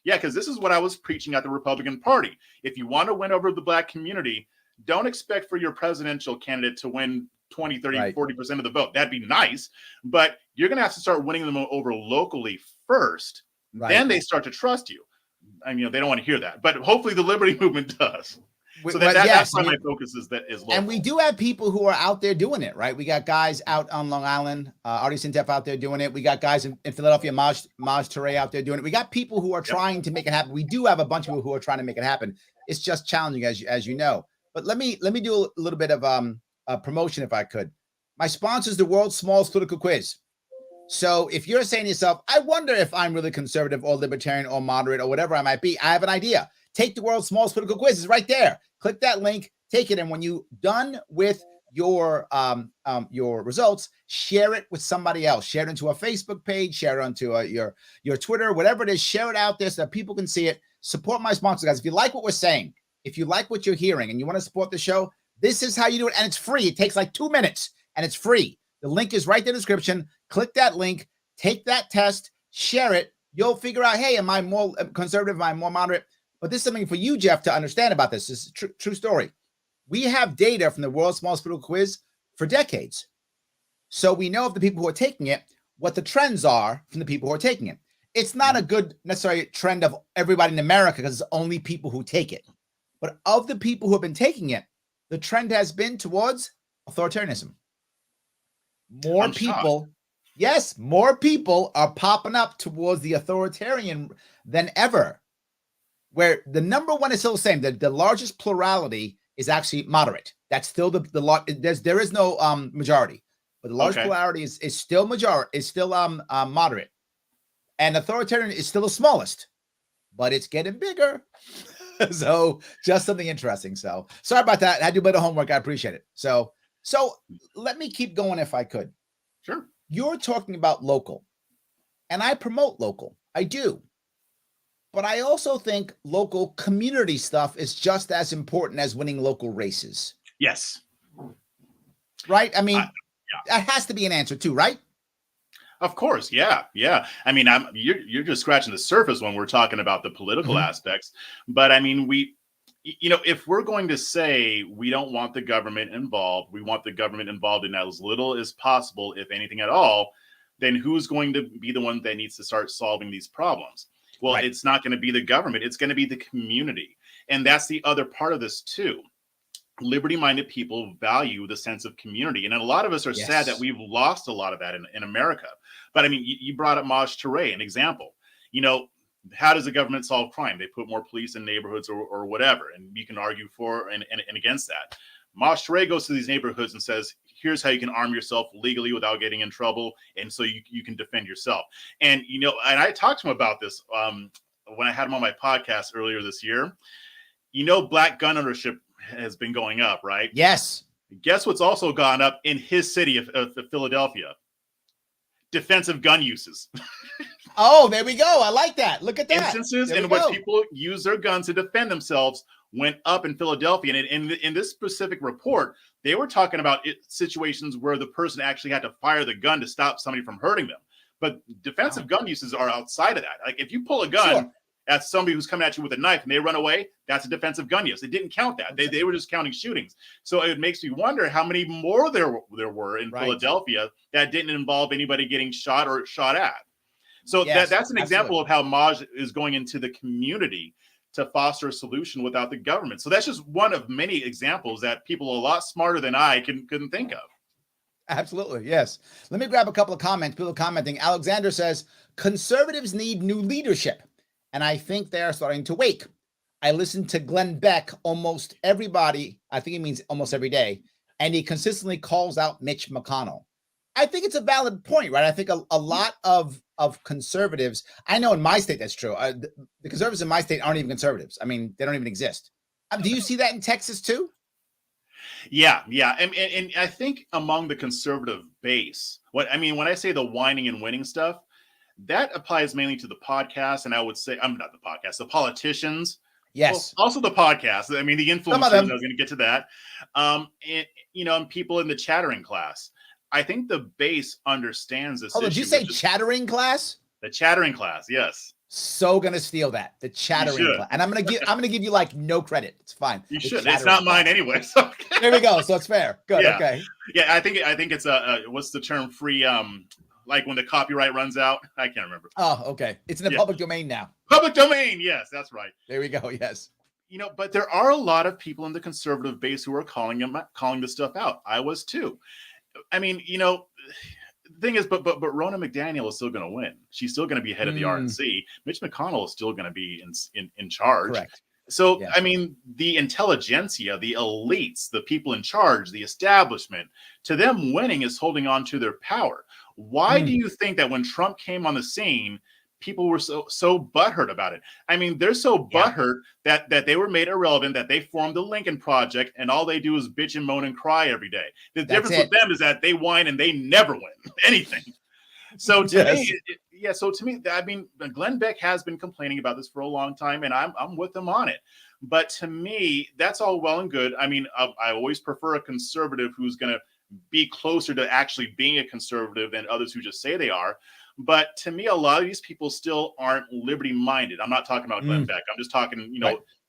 S3: because this is what I was preaching at the Republican Party. If you want to win over the Black community, don't expect for your presidential candidate to win 20, 30, 40% of the vote. That'd be nice, but you're going to have to start winning them over locally first. Then they start to trust you. I mean, they don't want to hear that, but hopefully the liberty movement does. So that's why my focus is local.
S2: And we do have people who are out there doing it, right? We got guys out on Long Island, Artie Sintef out there doing it. We got guys in Philadelphia, Maj Touré out there doing it. We got people who are trying to make it happen. We do have a bunch of people who are trying to make it happen. It's just challenging, as you know. But let me do a little bit of promotion, if I could. My sponsor is the world's smallest political quiz. So if you're saying to yourself, I wonder if I'm really conservative or libertarian or moderate or whatever I might be, I have an idea. Take the world's smallest political quiz. It's right there. Click that link, take it, and when you're done with your results, share it with somebody else. Share it into a Facebook page, share it onto your Twitter, whatever it is. Share it out there so that people can see it. Support my sponsors, guys. If you like what we're saying, if you like what you're hearing, and you want to support the show, this is how you do it, and it's free. It takes like 2 minutes, and it's free. The link is right in the description. Click that link, take that test, share it. You'll figure out, hey, am I more conservative? Am I more moderate? But this is something for you, Jeff, to understand about this. This is a true story. We have data from the world's smallest political quiz for decades. So we know of the people who are taking it, what the trends are from the people who are taking it. It's not a good necessarily trend of everybody in America because it's only people who take it. But of the people who have been taking it, the trend has been towards authoritarianism. More people are popping up towards the authoritarian than ever. Where the number one is still the same. The largest plurality is actually moderate. That's still there is no majority, but the largest plurality is still moderate, and authoritarian is still the smallest, but it's getting bigger. So just something interesting. So sorry about that. I had to do a bit of homework. I appreciate it. So let me keep going if I could.
S3: Sure.
S2: You're talking about local, and I promote local. I do. But I also think local community stuff is just as important as winning local races.
S3: Yes.
S2: Right? I mean, that has to be an answer too, right?
S3: Of course. Yeah. I mean, you're just scratching the surface when we're talking about the political aspects. But I mean, if we're going to say we don't want the government involved, we want the government involved in as little as possible, if anything at all, then who's going to be the one that needs to start solving these problems? Well, it's not going to be the government. It's going to be the community. And that's the other part of this too. Liberty-minded people value the sense of community. And a lot of us are sad that we've lost a lot of that in America. But I mean, you brought up Maj Touré, an example. How does the government solve crime? They put more police in neighborhoods or whatever. And you can argue for and against that. Maj Touré goes to these neighborhoods and says, here's how you can arm yourself legally without getting in trouble. And so you can defend yourself. And, and I talked to him about this when I had him on my podcast earlier this year. Black gun ownership has been going up, right?
S2: Yes.
S3: Guess what's also gone up in his city of Philadelphia? Defensive gun uses.
S2: Oh, there we go. I like that. Look at that.
S3: Instances in which people use their guns to defend themselves went up in Philadelphia. And in this specific report, they were talking about situations where the person actually had to fire the gun to stop somebody from hurting them. But defensive gun uses are outside of that. Like if you pull a gun at somebody who's coming at you with a knife and they run away, that's a defensive gun use. They didn't count that. They were just counting shootings. So it makes me wonder how many more there were in Philadelphia that didn't involve anybody getting shot or shot at. So that's an example of how Maj is going into the community to foster a solution without the government. So that's just one of many examples that people a lot smarter than I couldn't think of.
S2: Absolutely. Yes. Let me grab a couple of comments. People commenting. Alexander says, conservatives need new leadership, and I think they are starting to wake. I listen to Glenn Beck almost everybody. I think he means almost every day. And he consistently calls out Mitch McConnell. I think it's a valid point, right? I think a lot of conservatives, I know in my state that's true. The conservatives in my state aren't even conservatives. I mean, they don't even exist. Do you see that in Texas too?
S3: Yeah. And I think among the conservative base, when I say the whining and winning stuff, that applies mainly to the podcast. And I would say, I'm not the podcast, the politicians.
S2: Yes.
S3: Well, also the podcast. I mean, the influencers, I was going to get to that. And people in the chattering class. I think the base understands this.
S2: Oh, did you say chattering class?
S3: The chattering class, yes.
S2: So gonna steal that. The chattering class. And I'm gonna give you like no credit. It's fine.
S3: You should. It's not mine anyway. So.
S2: There we go. So it's fair. Good.
S3: Yeah.
S2: Okay.
S3: Yeah, I think it's what's the term? Free like when the copyright runs out. I can't remember.
S2: Oh, okay. It's in the public domain now.
S3: Public domain, yes, that's right.
S2: There we go. Yes.
S3: But there are a lot of people in the conservative base who are calling this stuff out. I was too. I mean, the thing is, but Ronna McDaniel is still going to win. She's still going to be head of the RNC. Mitch McConnell is still going to be in charge.
S2: Correct.
S3: So, I mean, the intelligentsia, the elites, the people in charge, the establishment, to them, winning is holding on to their power. Why do you think that when Trump came on the scene, people were so butthurt about it? I mean, they're so butthurt that they were made irrelevant, that they formed the Lincoln Project, and all they do is bitch and moan and cry every day. The difference with them is that they whine and they never win anything. So to me, I mean, Glenn Beck has been complaining about this for a long time, and I'm with him on it. But to me, that's all well and good. I mean, I always prefer a conservative who's going to be closer to actually being a conservative than others who just say they are. But to me, a lot of these people still aren't liberty-minded. I'm not talking about Glenn Beck. I'm just talking,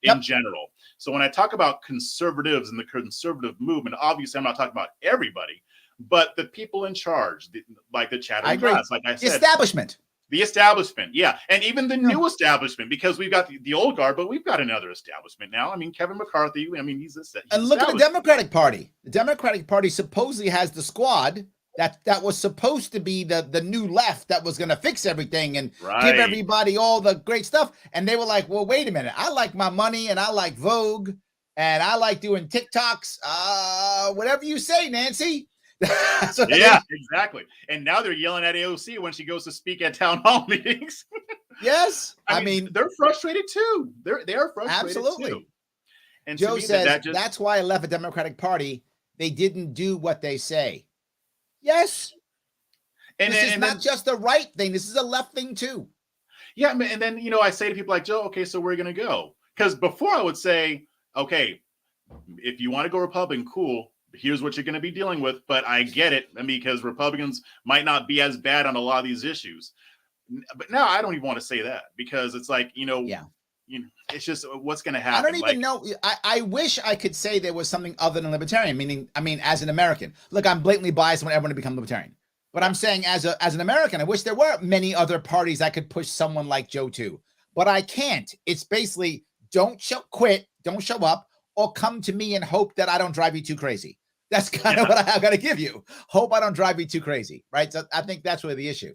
S3: in general. So when I talk about conservatives and the conservative movement, obviously I'm not talking about everybody, but the people in charge, like the chattering class, like I said. The establishment, yeah. And even the new establishment, because we've got the old guard, but we've got another establishment now. I mean, Kevin McCarthy, he's
S2: and look at the Democratic Party. The Democratic Party supposedly has the squad that was supposed to be the new left that was going to fix everything and give everybody all the great stuff. And they were like, well, wait a minute. I like my money and I like Vogue and I like doing TikToks. Whatever you say, Nancy.
S3: Exactly. And now they're yelling at AOC when she goes to speak at town hall meetings.
S2: Yes. I mean,
S3: they're frustrated too. They are frustrated
S2: absolutely.
S3: Too. And
S2: Joe says that's why I left the Democratic Party. They didn't do what they say. Yes. And this is not just a right thing. This is a left thing too.
S3: Yeah. And then, I say to people like, Joe, okay, so where are you going to go? Because before I would say, okay, if you want to go Republican, cool. Here's what you're going to be dealing with. But I get it because Republicans might not be as bad on a lot of these issues. But now I don't even want to say that because it's like, it's just what's going to happen.
S2: I don't even know. I wish I could say there was something other than libertarian, as an American. Look, I'm blatantly biased when everyone to become libertarian. But I'm saying as an American, I wish there were many other parties I could push someone like Joe to. But I can't. It's basically don't show up, or come to me and hope that I don't drive you too crazy. That's kind of what I got to give you. Hope I don't drive you too crazy, right? So I think that's really the issue.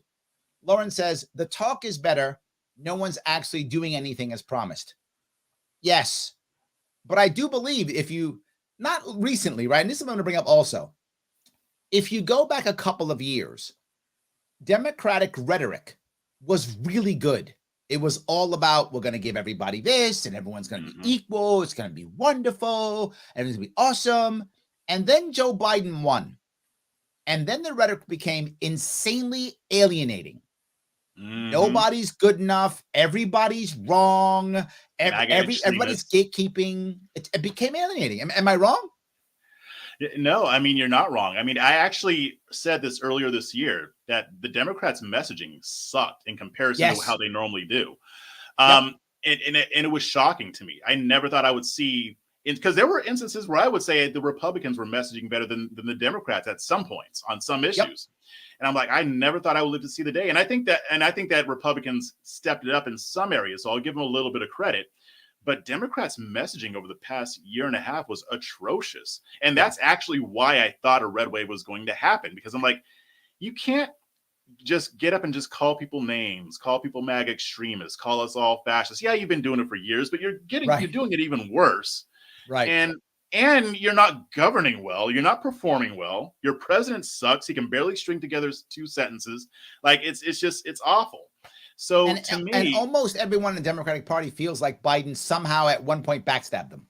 S2: Lauren says, the talk is better. No one's actually doing anything as promised. Yes. But I do believe not recently, right? And this is what I'm going to bring up also. If you go back a couple of years, Democratic rhetoric was really good. It was all about, we're going to give everybody this and everyone's going to be equal. It's going to be wonderful. Everything's going to be awesome. And then Joe Biden won. And then the rhetoric became insanely alienating.
S3: Hmm.
S2: Nobody's good enough. Everybody's wrong.
S3: MAGA
S2: Everybody's
S3: extremists.
S2: gatekeeping. It became alienating. Am I wrong?
S3: No, I mean, you're not wrong. I mean, I actually said this earlier this year that the Democrats' messaging sucked in comparison to how
S2: Yes.
S3: they normally do.
S2: Yep.
S3: And it was shocking to me. I never thought I would see, because there were instances where I would say the Republicans were messaging better than the Democrats at some points on some
S2: Yep.
S3: issues. And I'm like, I never thought I would live to see the day. And I think that Republicans stepped it up in some areas. So I'll give them a little bit of credit. But Democrats' messaging over the past year and a half was atrocious. And
S2: Yeah.
S3: that's actually why I thought a red wave was going to happen, because I'm like, you can't just get up and just call people names, call people MAGA extremists, call us all fascists. Yeah, you've been doing it for years, but you're
S2: Right.
S3: doing it even worse.
S2: Right.
S3: And you're not governing well. You're not performing well. Your president sucks. He can barely string together two sentences. Like it's awful. So to
S2: And
S3: me,
S2: almost everyone in the Democratic Party feels like Biden somehow at one point backstabbed them.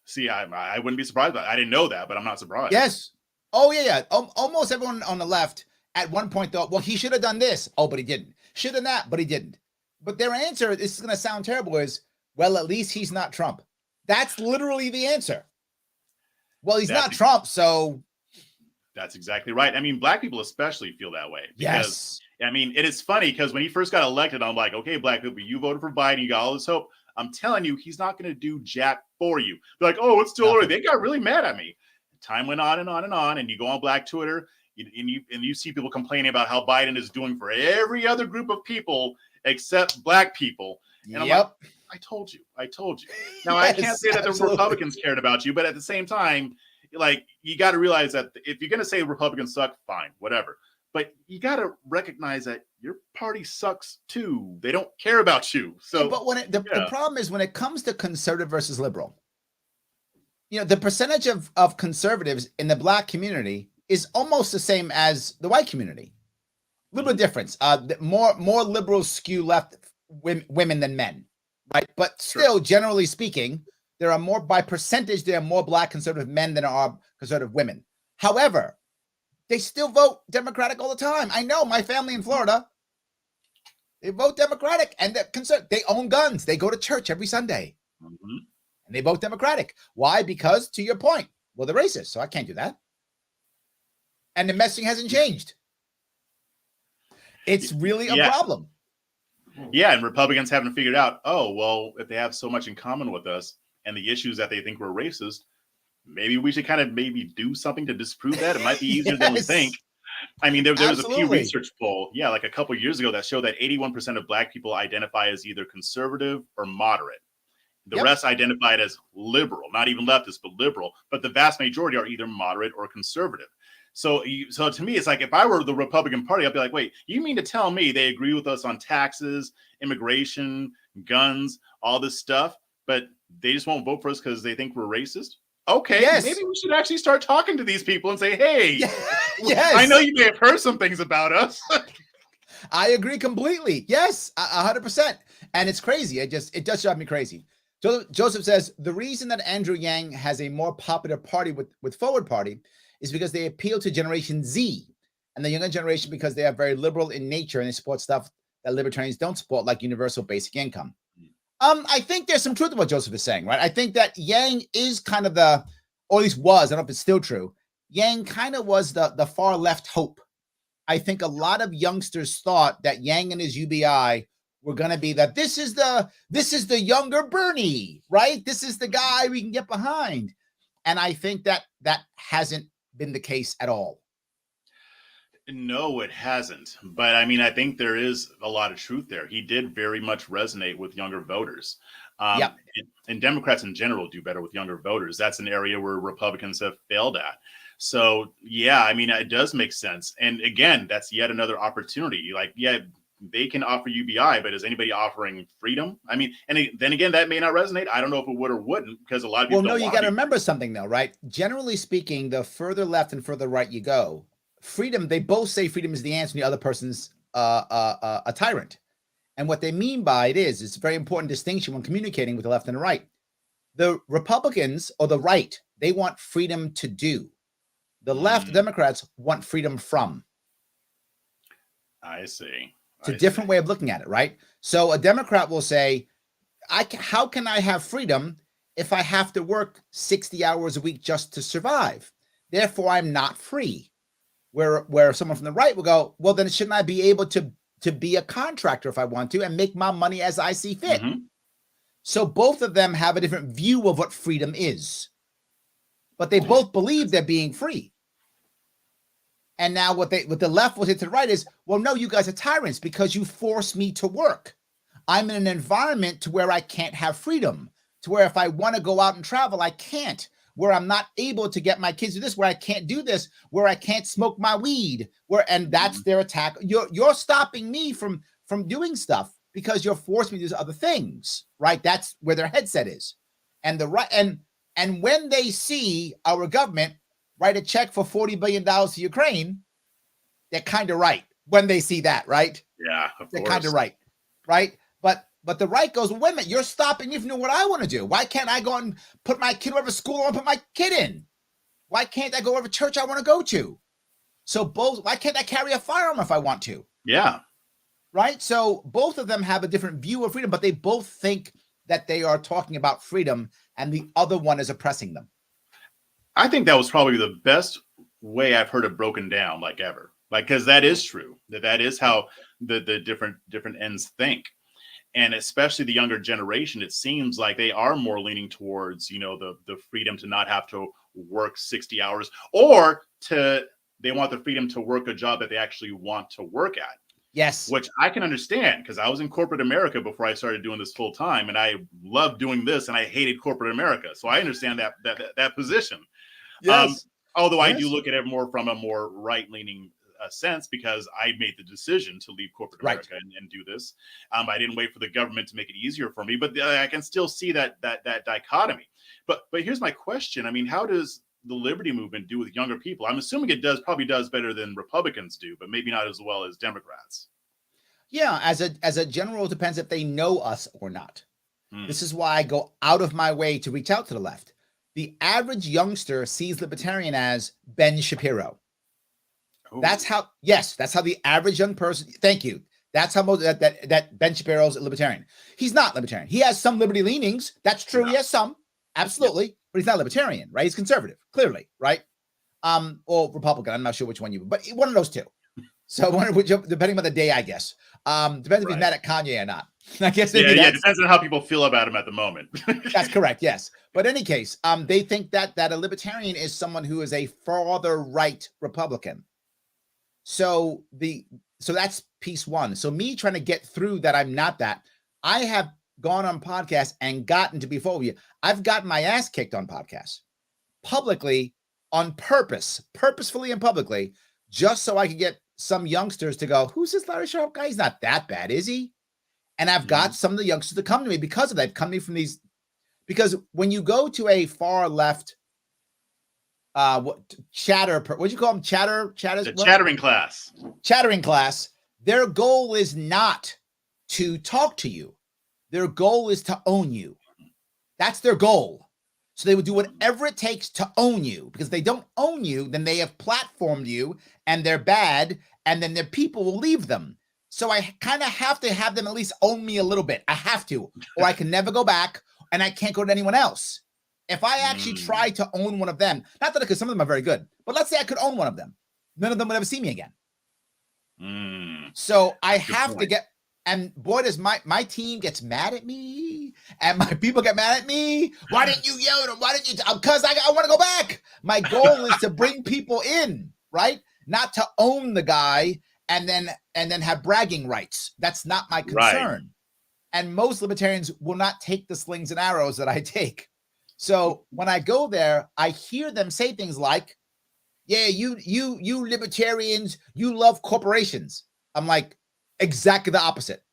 S3: see, I wouldn't be surprised by that. I didn't know that, but I'm not surprised.
S2: Yes. Oh yeah. Almost everyone on the left at one point thought, well, he should have done this. Oh, but he didn't. Should have that, but he didn't. But their answer, this is going to sound terrible, is, well, at least he's not Trump. That's literally the answer. Well, he's not Trump, so.
S3: That's exactly right. I mean, black people especially feel that way. Because,
S2: Yes.
S3: I mean, it is funny because when he first got elected, I'm like, okay, black people, you voted for Biden, you got all this hope. I'm telling you, he's not going to do jack for you. They're like, oh, it's still early. They got really mad at me. Time went on and on and on, and you go on Black Twitter, and you see people complaining about how Biden is doing for every other group of people except black people. And I'm like, I told you. Now, I can't say that the Republicans cared about you, but at the same time, like, you got to realize that if you're going to say Republicans suck, fine, whatever. But you got to recognize that your party sucks too. They don't care about you. So,
S2: but when the problem is when it comes to conservative versus liberal, the percentage of conservatives in the black community is almost the same as the white community. Little difference. More liberals skew left women than men, right? But still, generally speaking, there are more, by percentage, there are more black conservative men than are conservative women. However, they still vote Democratic all the time. I know my family in Florida, they vote Democratic, and they own guns. They go to church every Sunday, and they vote Democratic. Why? Because, to your point, well, they're racist, so I can't do that. And the messaging hasn't changed. It's really a problem.
S3: Yeah, and Republicans haven't figured out, oh, well, if they have so much in common with us and the issues that they think we're racist, maybe we should kind of do something to disprove that. It might be easier than we think. I mean, there was a Pew Research poll, like a couple of years ago, that showed that 81% of black people identify as either conservative or moderate. The rest identified as liberal, not even leftist, but liberal. But the vast majority are either moderate or conservative. So to me, it's like, if I were the Republican Party, I'd be like, wait, you mean to tell me they agree with us on taxes, immigration, guns, all this stuff, but they just won't vote for us because they think we're racist? Okay, maybe we should actually start talking to these people and say, hey, I know you may have heard some things about us.
S2: I agree completely. Yes, 100%. And it's crazy. It does drive me crazy. Joseph says, the reason that Andrew Yang has a more popular party with Forward Party is because they appeal to Generation Z and the younger generation, because they are very liberal in nature and they support stuff that libertarians don't support, like universal basic income. I think there's some truth to what Joseph is saying, right? I think that Yang is kind of or at least was, I don't know if it's still true, Yang kind of was the far left hope. I think a lot of youngsters thought that Yang and his UBI were going to be that this is the younger Bernie, right? This is the guy we can get behind. And I think that hasn't been the case at all.
S3: No, it hasn't. But I mean, I think there is a lot of truth there. He did very much resonate with younger voters. And Democrats in general do better with younger voters. That's an area where Republicans have failed at. So, yeah, I mean, it does make sense. And again, that's yet another opportunity. Like, yeah, they can offer UBI, but is anybody offering freedom? I mean, and then again, that may not resonate. I don't know if it would or wouldn't, because a lot of people
S2: Well, no, you got to remember something though, right? Generally speaking, the further left and further right you go, freedom, they both say freedom is the answer, and the other person's a tyrant. And what they mean by it's a very important distinction when communicating with the left and the right. The Republicans, or the right, they want freedom to do. The left, Democrats, want freedom from.
S3: I see.
S2: It's a different way of looking at it, right? So a Democrat will say, how can I have freedom if I have to work 60 hours a week just to survive? Therefore, I'm not free. Where someone from the right will go, well, then shouldn't I be able to be a contractor if I want to and make my money as I see fit?
S3: Mm-hmm.
S2: So both of them have a different view of what freedom is, but they both believe they're being free. And now what the left will say to the right is, well, no, you guys are tyrants because you force me to work. I'm in an environment to where I can't have freedom, to where if I want to go out and travel, I can't, where I'm not able to get my kids to this, where I can't do this, where I can't smoke my weed, and that's their attack. You're stopping me from doing stuff because you're forcing me to do other things, right? That's where their headset is. And the right, and when they see our government write a check for $40 billion to Ukraine, they're kind of right when they see that, right?
S3: Yeah,
S2: they're kind of right? But the right goes, well, wait a minute, you're stopping me from doing what I want to do. Why can't I go and put my kid wherever school I want to put my kid in? Why can't I go wherever church I want to go to? So why can't I carry a firearm if I want to?
S3: Yeah.
S2: Right? So both of them have a different view of freedom, but they both think that they are talking about freedom and the other one is oppressing them.
S3: I think that was probably the best way I've heard it broken down, like ever. Like, because that is true. That is how the different ends think. And especially the younger generation, it seems like they are more leaning towards, the freedom to not have to work 60 hours, or they want the freedom to work a job that they actually want to work at.
S2: Yes.
S3: Which I can understand, because I was in corporate America before I started doing this full time, and I loved doing this, and I hated corporate America. So I understand that position.
S2: Yes.
S3: Although I do look at it more from a more right-leaning sense, because I made the decision to leave corporate America and do this. I didn't wait for the government to make it easier for me, but I can still see that dichotomy. But here's my question. I mean, how does the liberty movement do with younger people? I'm assuming it probably does better than Republicans do, but maybe not as well as Democrats.
S2: Yeah, as a general, it depends if they know us or not. This is why I go out of my way to reach out to the left. The average youngster sees libertarian as Ben Shapiro. Ooh. That's how the average young person. Thank you. That's how most that Ben Shapiro's a libertarian. He's not libertarian. He has some liberty leanings. That's true. No. He has some, absolutely, but he's not libertarian, right? He's conservative, clearly, right? Or Republican. I'm not sure which one but one of those two. So depending on the day, I guess. Depends if he's mad at Kanye or not. I guess.
S3: Yeah. Depends on how people feel about him at the moment.
S2: That's correct. Yes, but in any case, they think that a libertarian is someone who is a farther right Republican. So that's piece one. So me trying to get through that, I'm not that. I have gone on podcasts and gotten to be full of you. I've gotten my ass kicked on podcasts publicly on purposefully and publicly, just so I could get some youngsters to go, who's this Larry Sharpe guy? He's not that bad, is he? And I've got some of the youngsters to come to me because of that. Come to me from these, because when you go to a far left what do you call them? Chattering class. Their goal is not to talk to you. Their goal is to own you. That's their goal. So they would do whatever it takes to own you, because if they don't own you, then they have platformed you and they're bad, and then their people will leave them. So I kind of have to have them at least own me a little bit. I have to, or I can never go back and I can't go to anyone else. If I actually try to own one of them, not that, because some of them are very good, but let's say I could own one of them, none of them would ever see me again. So I have to get, and boy, does my team gets mad at me, and my people get mad at me. Why didn't you yell at them? Why didn't you? Because I want to go back. My goal is to bring people in, right? Not to own the guy and then have bragging rights. That's not my concern. Right. And most libertarians will not take the slings and arrows that I take. So when I go there, I hear them say things like, yeah, you libertarians, you love corporations. I'm like, exactly the opposite.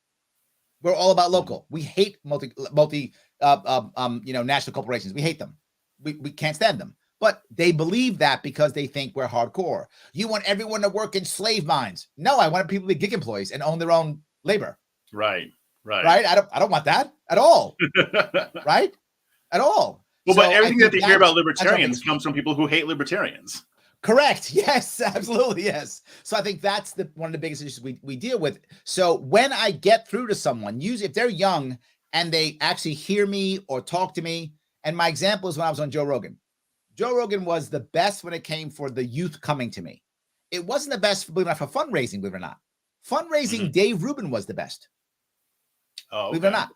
S2: We're all about local. We hate multi national corporations. We hate them. We can't stand them. But they believe that because they think we're hardcore. You want everyone to work in slave mines. No, I want people to be gig employees and own their own labor.
S3: Right.
S2: I don't want that at all. Right? At all.
S3: Well, so but everything that they hear about libertarians comes from people who hate libertarians.
S2: Correct. Yes, absolutely. Yes. So I think that's one of the biggest issues we deal with. So when I get through to someone, usually if they're young and they actually hear me or talk to me, and my example is when I was on Joe Rogan. Joe Rogan was the best when it came for the youth coming to me. It wasn't the best, believe it or not, for fundraising, believe it or not. Fundraising, Dave Rubin was the best.
S3: Oh,
S2: Believe it or not.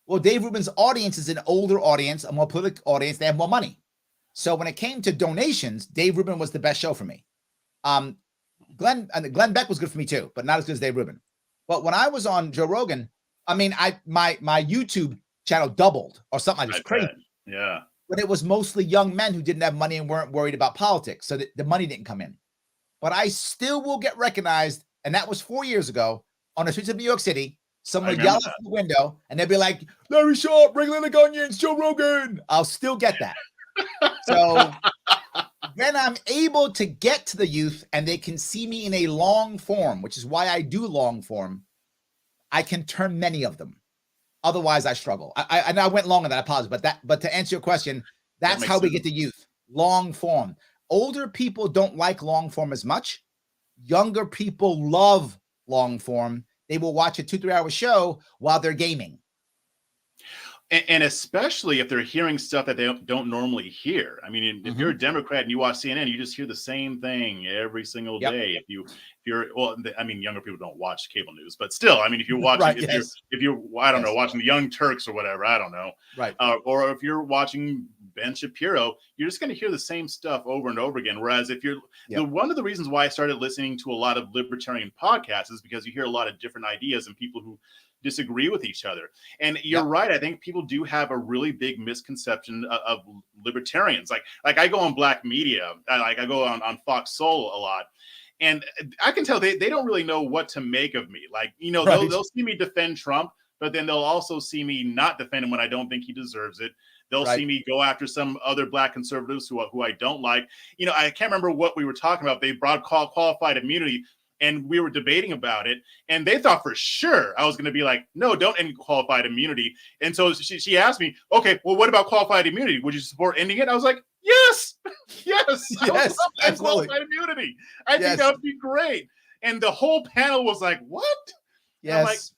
S2: Well, Dave Rubin's audience is an older audience, a more political audience. They have more money. So when it came to donations, Dave Rubin was the best show for me. Glenn Beck was good for me too, but not as good as Dave Rubin. But when I was on Joe Rogan, I mean, my YouTube channel doubled or something like this. Crazy.
S3: Yeah.
S2: But it was mostly young men who didn't have money and weren't worried about politics. So the money didn't come in. But I still will get recognized. And that was 4 years ago on the streets of New York City. Someone would yell out the window and they'd be like, Larry Sharp, bring Linda Onions, Joe Rogan. I'll still get that. So then I'm able to get to the youth and they can see me in a long form, which is why I do long form. I can turn many of them. Otherwise, I struggle. I know I went long on that. I apologize. But to answer your question, that's how we get the youth. Long form. Older people don't like long form as much. Younger people love long form. They will watch a 2-3 hour show while they're gaming.
S3: And especially if they're hearing stuff that they don't normally hear. I mean, if you're a Democrat and you watch CNN, you just hear the same thing every single day. If you're, well, I mean, younger people don't watch cable news, but still, I mean, if you're watching, if you're, I don't know, watching the Young Turks or whatever, I don't know, or if you're watching Ben Shapiro, you're just going to hear the same stuff over and over again. Whereas if you're, one of the reasons why I started listening to a lot of libertarian podcasts is because you hear a lot of different ideas and people who disagree with each other. And you're right. I think people do have a really big misconception of libertarians. Like I go on Black Media, I go on Fox Soul a lot. And I can tell they don't really know what to make of me. Like, you know, they'll see me defend Trump, but then they'll also see me not defend him when I don't think he deserves it. They'll see me go after some other Black conservatives who I don't like. You know, I can't remember what we were talking about. They brought qualified immunity. And we were debating about it, and they thought for sure I was going to be like, no, don't end qualified immunity. And so she asked me, okay, well, what about qualified immunity? Would you support ending it? I was like, yes, yes, absolutely. Qualified immunity. I think that would be great. And the whole panel was like, what?
S2: Yes.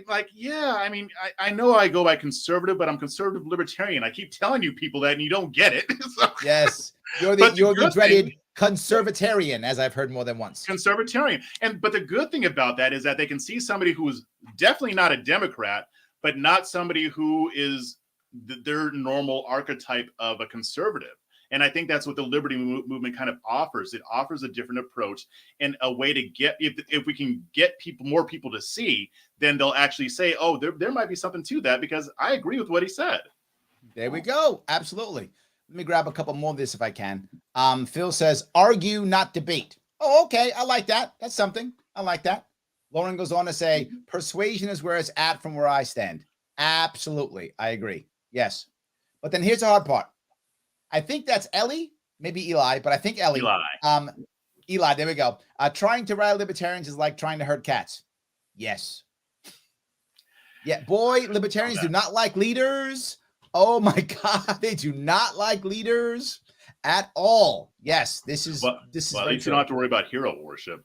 S3: I mean, I know I go by conservative, but I'm conservative libertarian. I keep telling you people that, and you don't get it. So,
S2: yes, you're the dreaded conservatarian, as I've heard more than once.
S3: Conservatarian. But the good thing about that is that they can see somebody who is definitely not a Democrat, but not somebody who is their normal archetype of a conservative. And I think that's what the liberty movement kind of offers. It offers a different approach and a way to get, if we can get more people to see, then they'll actually say, oh, there might be something to that, because I agree with what he said.
S2: There we go. Absolutely. Let me grab a couple more of this if I can. Phil says, argue, not debate. Oh, okay. I like that. That's something. I like that. Lauren goes on to say, persuasion is where it's at from where I stand. Absolutely. I agree. Yes. But then here's the hard part. I think that's Ellie, maybe Eli, but I think Ellie. Eli, there we go. Trying to rally libertarians is like trying to herd cats. Yes. Yeah, boy, libertarians do not like leaders. Oh my God, they do not like leaders at all. Yes, this is
S3: well,
S2: this is.
S3: Well, at least you don't have to worry about hero worship.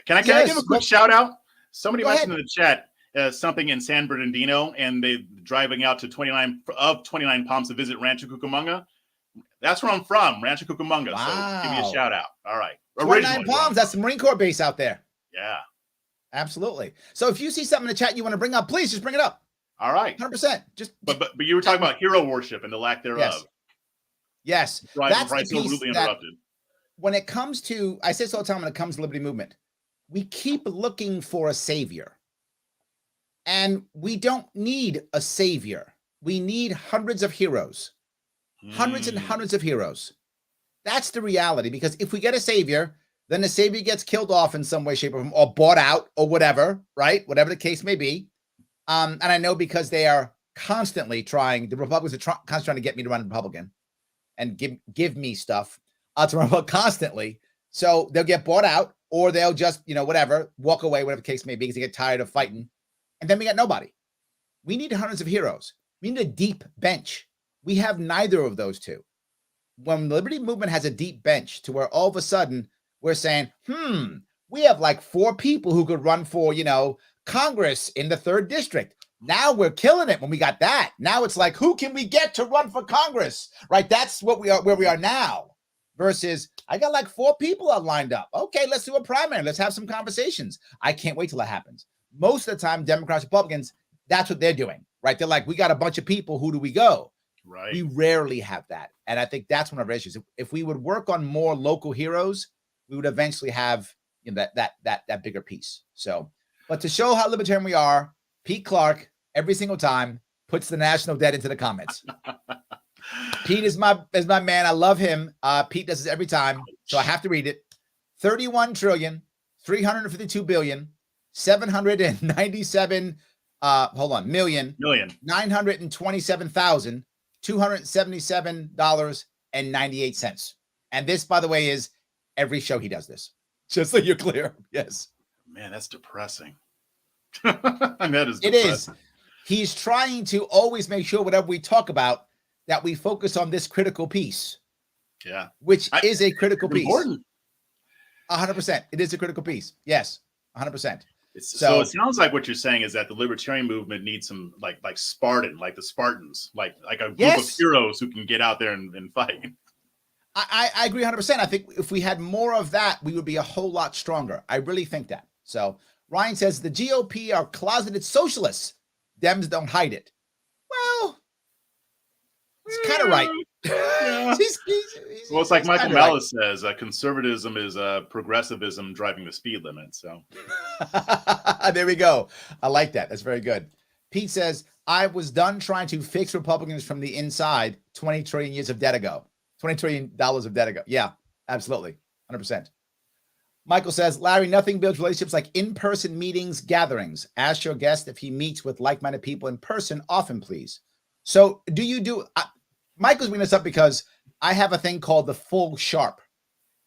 S3: Can I give a quick shout out? Somebody mentioned in the chat something in San Bernardino, and they driving out to 29 Palms to visit Rancho Cucamonga. That's where I'm from, Rancho Cucamonga.
S2: Wow.
S3: So give me a shout out. All right.
S2: 29 Palms, that's the Marine Corps base out there.
S3: Yeah.
S2: Absolutely. So if you see something in the chat you want to bring up, please just bring it up.
S3: All right.
S2: 100%.
S3: But you were talking about hero worship and the lack thereof.
S2: Yes.
S3: That's the piece that interrupted.
S2: When it comes to, I say this all the time when it comes to liberty movement, we keep looking for a savior. And we don't need a savior. We need hundreds of heroes. Hundreds and hundreds of heroes. That's the reality, because if we get a savior, then the savior gets killed off in some way, shape, or form, or bought out, or whatever, right? Whatever the case may be. And I know because they are constantly trying, the Republicans are constantly trying to get me to run Republican and give me stuff to run constantly. So they'll get bought out, or they'll just, whatever, walk away, whatever the case may be, because they get tired of fighting. And then we got nobody. We need hundreds of heroes. We need a deep bench. We have neither of those two. when the liberty movement has a deep bench to where all of a sudden we're saying, we have like 4 people who could run for, Congress in the 3rd district. Now we're killing it when we got that. Now it's like, who can we get to run for Congress? Right? That's what we are, where we are now. Versus, I got like 4 people lined up. Okay, let's do a primary. Let's have some conversations. I can't wait till that happens. Most of the time, Democrats, Republicans, that's what they're doing, right? They're like, we got a bunch of people. Who do we go?
S3: Right.
S2: We rarely have that. And I think that's one of our issues. If we would work on more local heroes, we would eventually have that bigger piece. So, but to show how libertarian we are, Pete Clark, every single time, puts the national debt into the comments. Pete is my man. I love him. Pete does this every time, so I have to read it. 31 trillion, 352 billion, 797 million, 927,277.98. And this, by the way, is every show he does this. Just so you're clear. Yes.
S3: Man, that's depressing. That is depressing.
S2: It is. He's trying to always make sure whatever we talk about, that we focus on this critical piece.
S3: Yeah.
S2: Which is a critical piece.
S3: Important.
S2: 100%. It is a critical piece. Yes. 100%.
S3: So it sounds like what you're saying is that the libertarian movement needs some like Spartan, like the Spartans, like a group of heroes who can get out there and fight.
S2: I agree 100%. I think if we had more of that, we would be a whole lot stronger. I really think that. So Ryan says the GOP are closeted socialists. Dems don't hide it. Well, it's kind of right.
S3: Yeah. Well, it's like Michael Malice says, conservatism is progressivism driving the speed limit. So
S2: there we go. I like that. That's very good. Pete says, I was done trying to fix Republicans from the inside 20 trillion years of debt ago. $20 trillion of debt ago. Yeah, absolutely. 100%. Michael says, Larry, nothing builds relationships like in-person meetings, gatherings. Ask your guest if he meets with like-minded people in person often, please. So Michael's bringing this up because I have a thing called the Full Sharp.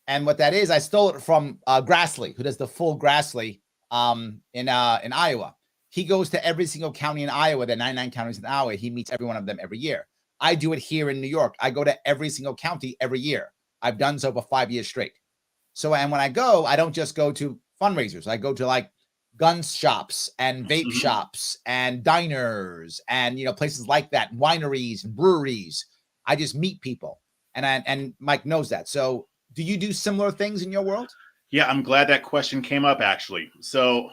S2: And what that is, I stole it from Grassley, who does the Full Grassley in Iowa. He goes to every single county in Iowa, the 99 counties in Iowa. He meets every one of them every year. I do it here in New York. I go to every single county every year. I've done so for 5 years straight. So, and when I go, I don't just go to fundraisers. I go to like gun shops and vape shops and diners and, places like that, wineries and breweries. I just meet people. And Mike knows that. So do you do similar things in your world?
S3: Yeah, I'm glad that question came up, actually. So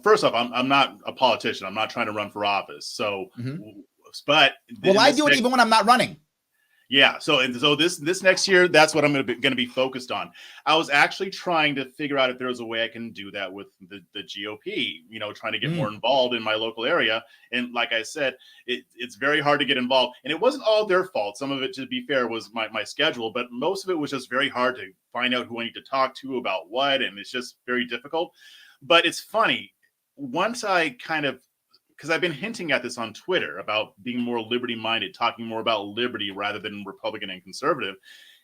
S3: first off, I'm not a politician. I'm not trying to run for office. So, but
S2: I do it even when I'm not running.
S3: Yeah. So this next year, that's what I'm going to be focused on. I was actually trying to figure out if there was a way I can do that with the GOP, trying to get more involved in my local area. And like I said, it's very hard to get involved. And it wasn't all their fault. Some of it, to be fair, was my schedule, but most of it was just very hard to find out who I need to talk to about what. And it's just very difficult. But it's funny. Once I because I've been hinting at this on Twitter about being more liberty-minded, talking more about liberty rather than Republican and conservative.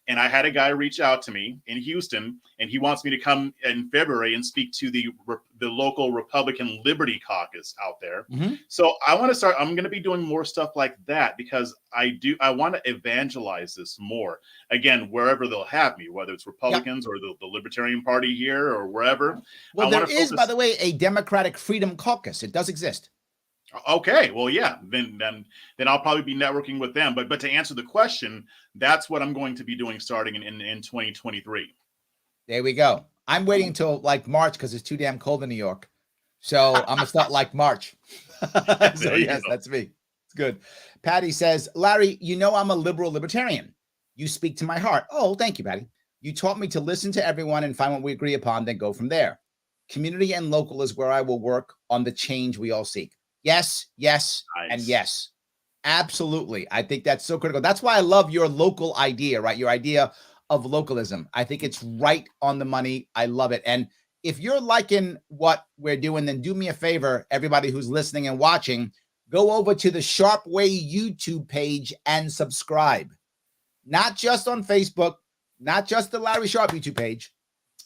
S3: And I had a guy reach out to me in Houston, and he wants me to come in February and speak to the local Republican Liberty Caucus out there. So I'm going to be doing more stuff like that because I want to evangelize this more. Again, wherever they'll have me, whether it's Republicans or the Libertarian Party here or wherever.
S2: Well, there is, by the way, a Democratic Freedom Caucus. It does exist.
S3: Okay, well, yeah, then I'll probably be networking with them. But to answer the question, that's what I'm going to be doing starting in 2023.
S2: There we go. I'm waiting until like March because it's too damn cold in New York. So I'm going to start like March. So yes, that's me. It's good. Patty says, Larry, I'm a liberal libertarian. You speak to my heart. Oh, thank you, Patty. You taught me to listen to everyone and find what we agree upon, then go from there. Community and local is where I will work on the change we all seek. Yes, nice. And yes. Absolutely. I think that's so critical. That's why I love your local idea, right? Your idea of localism. I think it's right on the money. I love it. And if you're liking what we're doing, then do me a favor, everybody who's listening and watching, go over to the Sharp Way YouTube page and subscribe. Not just on Facebook, not just the Larry Sharp YouTube page.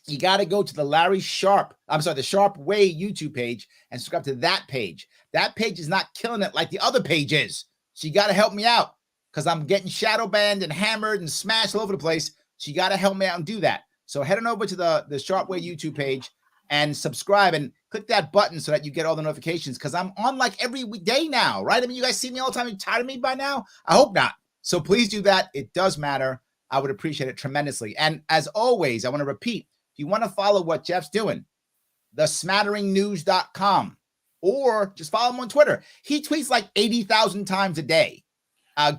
S2: You got to go to the Sharp Way YouTube page and subscribe to that page. That page is not killing it like the other page is. So you got to help me out. because I'm getting shadow banned and hammered and smashed all over the place. So you got to help me out and do that. So head on over to the Sharp Way YouTube page and subscribe and click that button so that you get all the notifications, because I'm on like every day now, right? I mean, you guys see me all the time. You're tired of me by now? I hope not. So please do that. It does matter. I would appreciate it tremendously. And as always, I want to repeat, if you want to follow what Jeff's doing, thesmatteringnews.com, or just follow him on Twitter. He tweets like 80,000 times a day,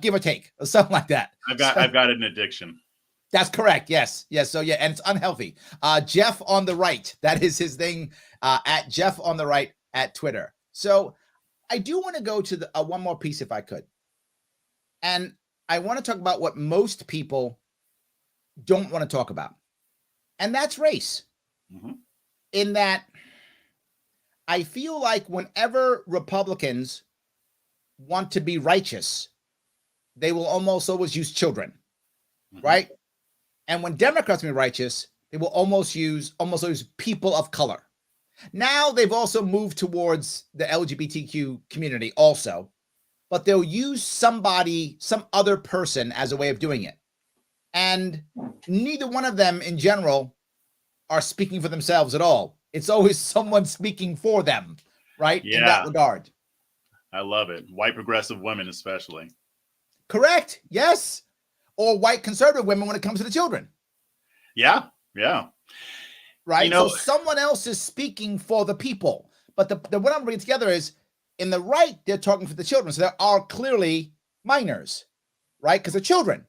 S2: give or take, or something like that.
S3: I've got an addiction.
S2: That's correct. Yes. So yeah, and it's unhealthy. Jeff on the right. That is his thing. At Jeff on the right at Twitter. So I do want to go to the one more piece if I could. And I want to talk about what most people don't want to talk about. And that's race.
S3: Mm-hmm.
S2: In that I feel like whenever Republicans want to be righteous, they will almost always use children, right? And when Democrats be righteous, they will almost always people of color. Now they've also moved towards the LGBTQ community also, but they'll use some other person as a way of doing it. And neither one of them in general are speaking for themselves at all. It's always someone speaking for them, right?
S3: Yeah.
S2: In that regard.
S3: I love it. White progressive women, especially.
S2: Correct. Yes. Or white conservative women when it comes to the children.
S3: Yeah.
S2: Right. So someone else is speaking for the people. But the what I'm bringing together is in the right, they're talking for the children. So there are clearly minors, right? Because they're children.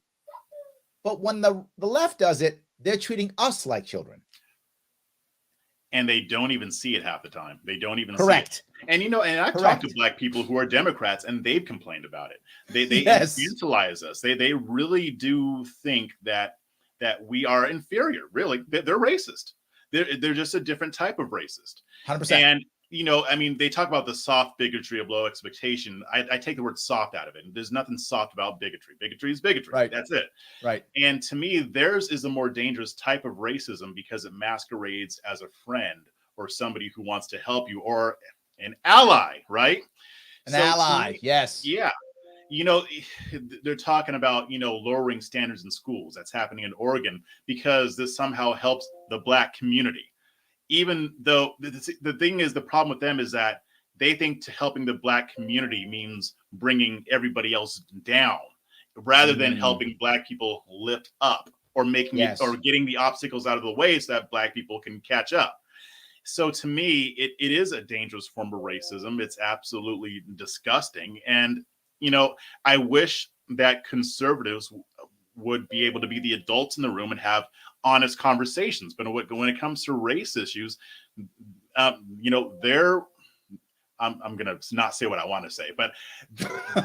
S2: But when the left does it, they're treating us like children.
S3: And they don't even see it half the time. They don't even
S2: Correct.
S3: see it. And and I've talked to Black people who are Democrats, and they've complained about it. They
S2: yes.
S3: utilize us. They really do think that we are inferior. Really, they're racist. They're just a different type of racist.
S2: 100%.
S3: And I mean, they talk about the soft bigotry of low expectation. I take the word soft out of it. And there's nothing soft about bigotry. Bigotry is bigotry.
S2: Right.
S3: That's it.
S2: Right.
S3: And to me, theirs is a more dangerous type of racism because it masquerades as a friend or somebody who wants to help you or an ally, right?
S2: An ally, yes.
S3: Yeah. They're talking about, lowering standards in schools. That's happening in Oregon because this somehow helps the Black community. Even though the thing is, the problem with them is that they think to helping the Black community means bringing everybody else down rather than helping Black people lift up or making it or getting the obstacles out of the way so that Black people can catch up. So to me, it is a dangerous form of racism. It's absolutely disgusting. And, I wish that conservatives would be able to be the adults in the room and have honest conversations. But when it comes to race issues, they're I'm gonna not say what I want to say, but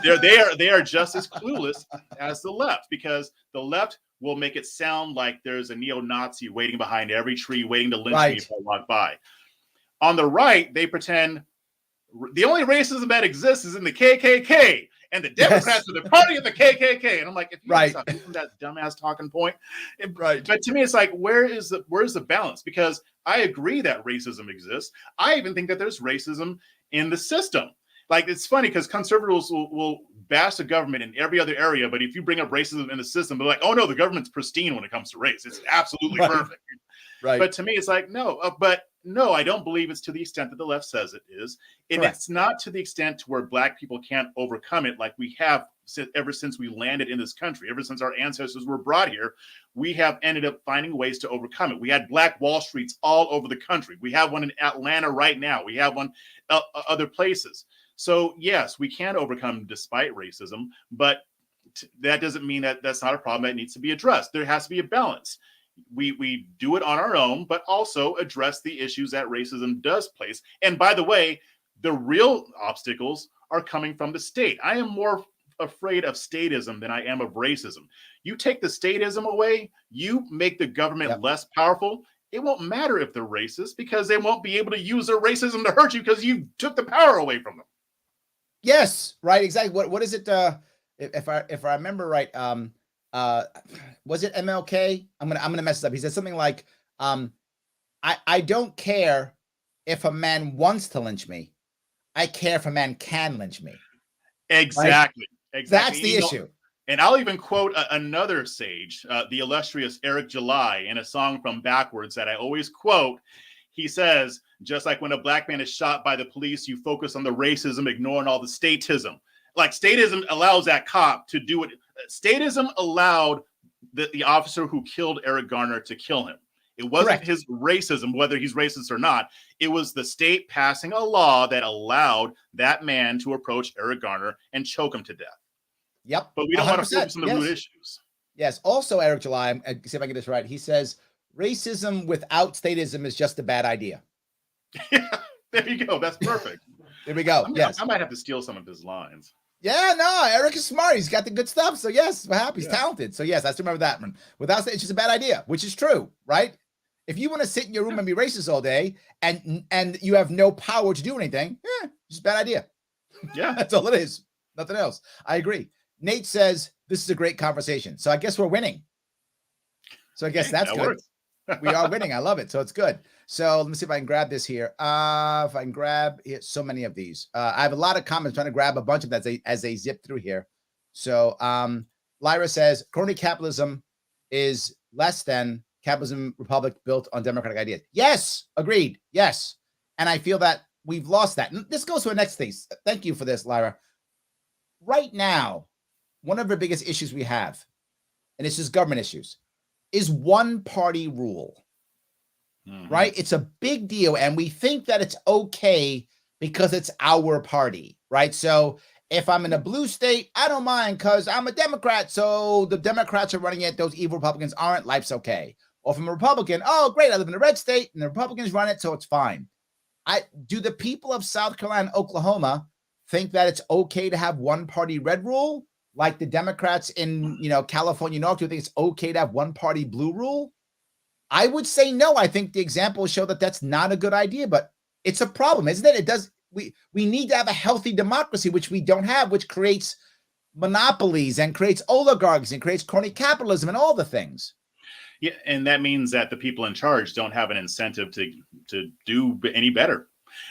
S3: they are just as clueless as the left, because the left will make it sound like there's a neo-Nazi waiting behind every tree, waiting to lynch me if I walk by. On the right, they pretend the only racism that exists is in the KKK. And the Democrats are the party of the KKK. And I'm like, if you stop using that dumbass talking point. But to me, it's like, where's the balance? Because I agree that racism exists. I even think that there's racism in the system. Like, it's funny because conservatives will bash the government in every other area. But if you bring up racism in the system, they're like, oh, no, the government's pristine when it comes to race. It's absolutely perfect. Right. But to me, it's like, no, I don't believe it's to the extent that the left says it is. And it's not to the extent to where Black people can't overcome it like we have ever since we landed in this country. Ever since our ancestors were brought here, we have ended up finding ways to overcome it. We had Black Wall Streets all over the country. We have one in Atlanta right now. We have one other places. So, yes, we can overcome despite racism, but that doesn't mean that that's not a problem that needs to be addressed. There has to be a balance. We do it on our own, but also address the issues that racism does place. And by the way, the real obstacles are coming from the state. I am more afraid of statism than I am of racism. You take the statism away, you make the government less powerful. It won't matter if they're racist because they won't be able to use their racism to hurt you because you took the power away from them.
S2: Yes, right, exactly. What is it? If I remember right, was it MLK? I'm gonna mess it up. He said something like, I don't care if a man wants to lynch me. I care if a man can lynch me.
S3: Exactly.
S2: Right? Exactly. That's the issue.
S3: And I'll even quote another sage, the illustrious Eric July, in a song from Backwards that I always quote. He says, just like when a black man is shot by the police, you focus on the racism, ignoring all the statism. Like statism allows that cop to do it. Statism allowed the officer who killed Eric Garner to kill him. It wasn't
S2: Correct.
S3: his racism, whether he's racist or not. It was the state passing a law that allowed that man to approach Eric Garner and choke him to death.
S2: Yep.
S3: But we don't want to
S2: 100%.
S3: focus on the root issues.
S2: Yes. Also, Eric July, see if I get this right. He says racism without statism is just a bad idea.
S3: Yeah, there you go. That's perfect.
S2: There we go. Yes.
S3: I might have to steal some of his lines.
S2: Yeah, no, Eric is smart. He's got the good stuff. So yes, we're happy. He's talented. So yes, I still remember that one. Without it's just a bad idea, which is true, right? If you want to sit in your room and be racist all day and you have no power to do anything, it's a bad idea.
S3: Yeah.
S2: That's all it is. Nothing else. I agree. Nate says this is a great conversation. So I guess we're winning. So I guess that's good. We are winning. I love it. So it's good. So let me see if I can grab this here. If I can grab it, so many of these. I have a lot of comments trying to grab a bunch of that as they zip through here. So Lyra says crony capitalism is less than capitalism republic built on democratic ideas. Yes, agreed. Yes. And I feel that we've lost that. And this goes to the next thing. Thank you for this, Lyra. Right now, one of the biggest issues we have, and it's just government issues, is one party rule. Right? It's a big deal. And we think that it's okay because it's our party, right? So if I'm in a blue state, I don't mind because I'm a Democrat. So the Democrats are running it. Those evil Republicans aren't. Life's okay. Or if I'm a Republican, oh, great. I live in a red state and the Republicans run it. So it's fine. Do the people of South Carolina and Oklahoma think that it's okay to have one party red rule? Like the Democrats in, California, New York, do think it's okay to have one party blue rule? I would say no. I think the examples show that that's not a good idea, but it's a problem, isn't it? It does. We need to have a healthy democracy, which we don't have, which creates monopolies and creates oligarchs and creates crony capitalism and all the things.
S3: Yeah, and that means that the people in charge don't have an incentive to do any better.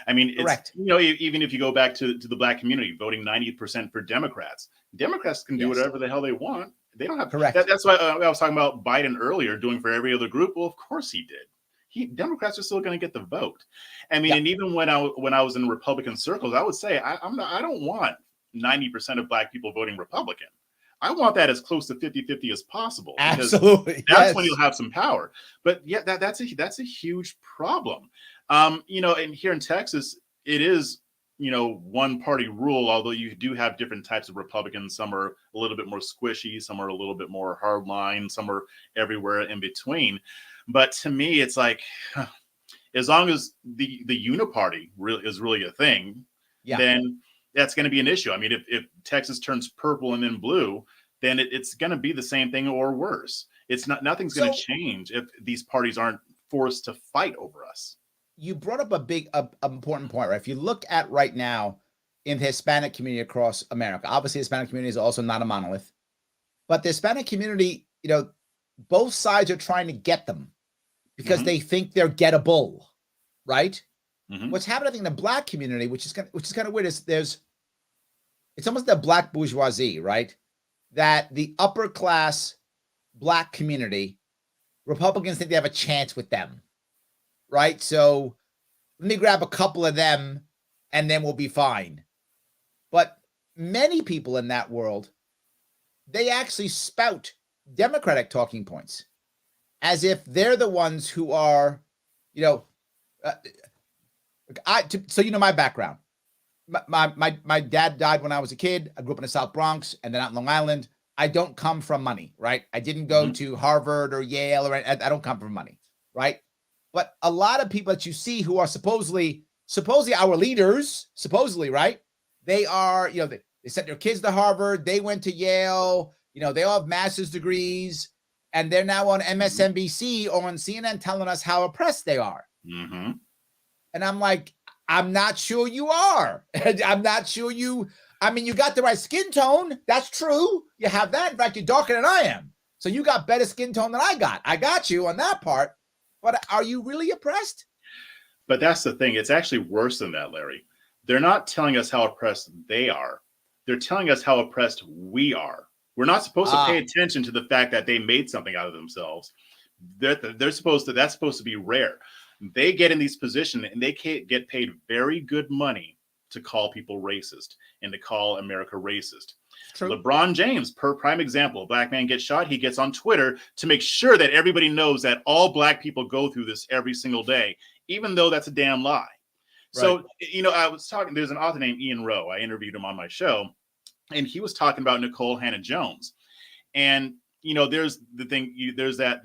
S3: I mean,
S2: correct.
S3: Even if you go back to the black community voting 90% for Democrats can do whatever the hell they want. They don't have
S2: correct.
S3: That's why I was talking about Biden earlier doing for every other group. Well, of course he did. Democrats are still going to get the vote. I mean, and even when I was in Republican circles, I would say I don't want 90% of black people voting Republican. I want that as close to 50-50 as possible.
S2: Absolutely.
S3: That's when you'll have some power. But yeah, that's a huge problem. And here in Texas, it is, one party rule, although you do have different types of Republicans. Some are a little bit more squishy, some are a little bit more hardline, some are everywhere in between. But to me, it's like, as long as the uniparty is really a thing, then that's going to be an issue. I mean, if Texas turns purple and then blue, then it's going to be the same thing or worse. Nothing's going to change if these parties aren't forced to fight over us.
S2: You brought up a big, important point, right? If you look at right now in the Hispanic community across America, obviously the Hispanic community is also not a monolith, but the Hispanic community, both sides are trying to get them because they think they're gettable, right? What's happening in the black community, which is kind of weird, is it's almost the black bourgeoisie, right? That the upper class black community, Republicans think they have a chance with them. Right. So let me grab a couple of them and then we'll be fine. But many people in that world, they actually spout Democratic talking points as if they're the ones who are, so my background. My dad died when I was a kid. I grew up in the South Bronx and then out in Long Island. I don't come from money, right? I didn't go to Harvard or Yale I don't come from money, right? But a lot of people that you see who are supposedly our leaders, right? They are, they sent their kids to Harvard. They went to Yale. They all have master's degrees, and they're now on MSNBC or on CNN telling us how oppressed they are. And I'm like, I'm not sure you are. I'm not sure you got the right skin tone. That's true. You have that. In fact, you're darker than I am. So you got better skin tone than I got. I got you on that part. But are you really oppressed?
S3: But that's the thing. It's actually worse than that, Larry. They're not telling us how oppressed they are. They're telling us how oppressed we are. We're not supposed to pay attention to the fact that they made something out of themselves. That's supposed to be rare. They get in these positions and they get paid very good money to call people racist and to call America racist. True. LeBron James, per prime example, a black man gets shot. He gets on Twitter to make sure that everybody knows that all black people go through this every single day, even though that's a damn lie. Right. So, I was talking, there's an author named Ian Rowe. I interviewed him on my show, and he was talking about Nicole Hannah-Jones. And, there's the thing, there's that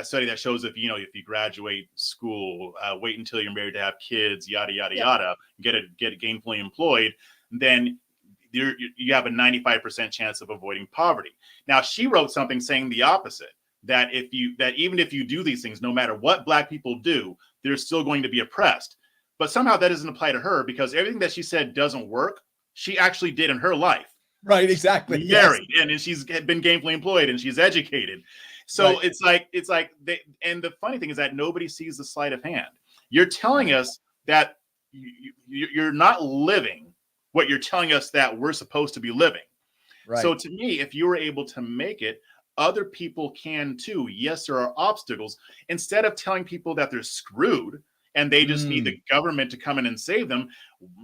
S3: study that shows if you graduate school, wait until you're married to have kids, yada, yada, yada, get gainfully employed, then you have a 95% chance of avoiding poverty. Now, she wrote something saying the opposite, that even if you do these things, no matter what black people do, they're still going to be oppressed. But somehow that doesn't apply to her, because everything that she said doesn't work. She actually did in her life.
S2: Right, exactly.
S3: Married, yes. And she's been gainfully employed, and she's educated. So right. it's like and the funny thing is that nobody sees the sleight of hand. You're telling us that you're not living what you're telling us that we're supposed to be living. Right. So to me, if you were able to make it, other people can too. Yes, there are obstacles. Instead of telling people that they're screwed and they just need the government to come in and save them,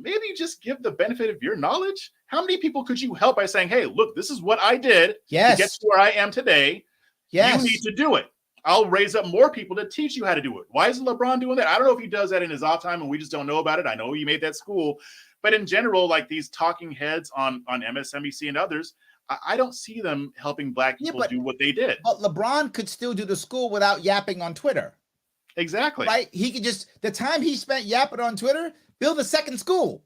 S3: maybe just give the benefit of your knowledge. How many people could you help by saying, hey, look, this is what I did to get to where I am today. Yes. You need to do it. I'll raise up more people to teach you how to do it. Why isn't LeBron doing that? I don't know if he does that in his off time and we just don't know about it. I know he made that school. But in general, like these talking heads on MSNBC and others, I don't see them helping black people do what they did.
S2: But LeBron could still do the school without yapping on Twitter.
S3: Exactly.
S2: Right? He could just, the time he spent yapping on Twitter, build a second school.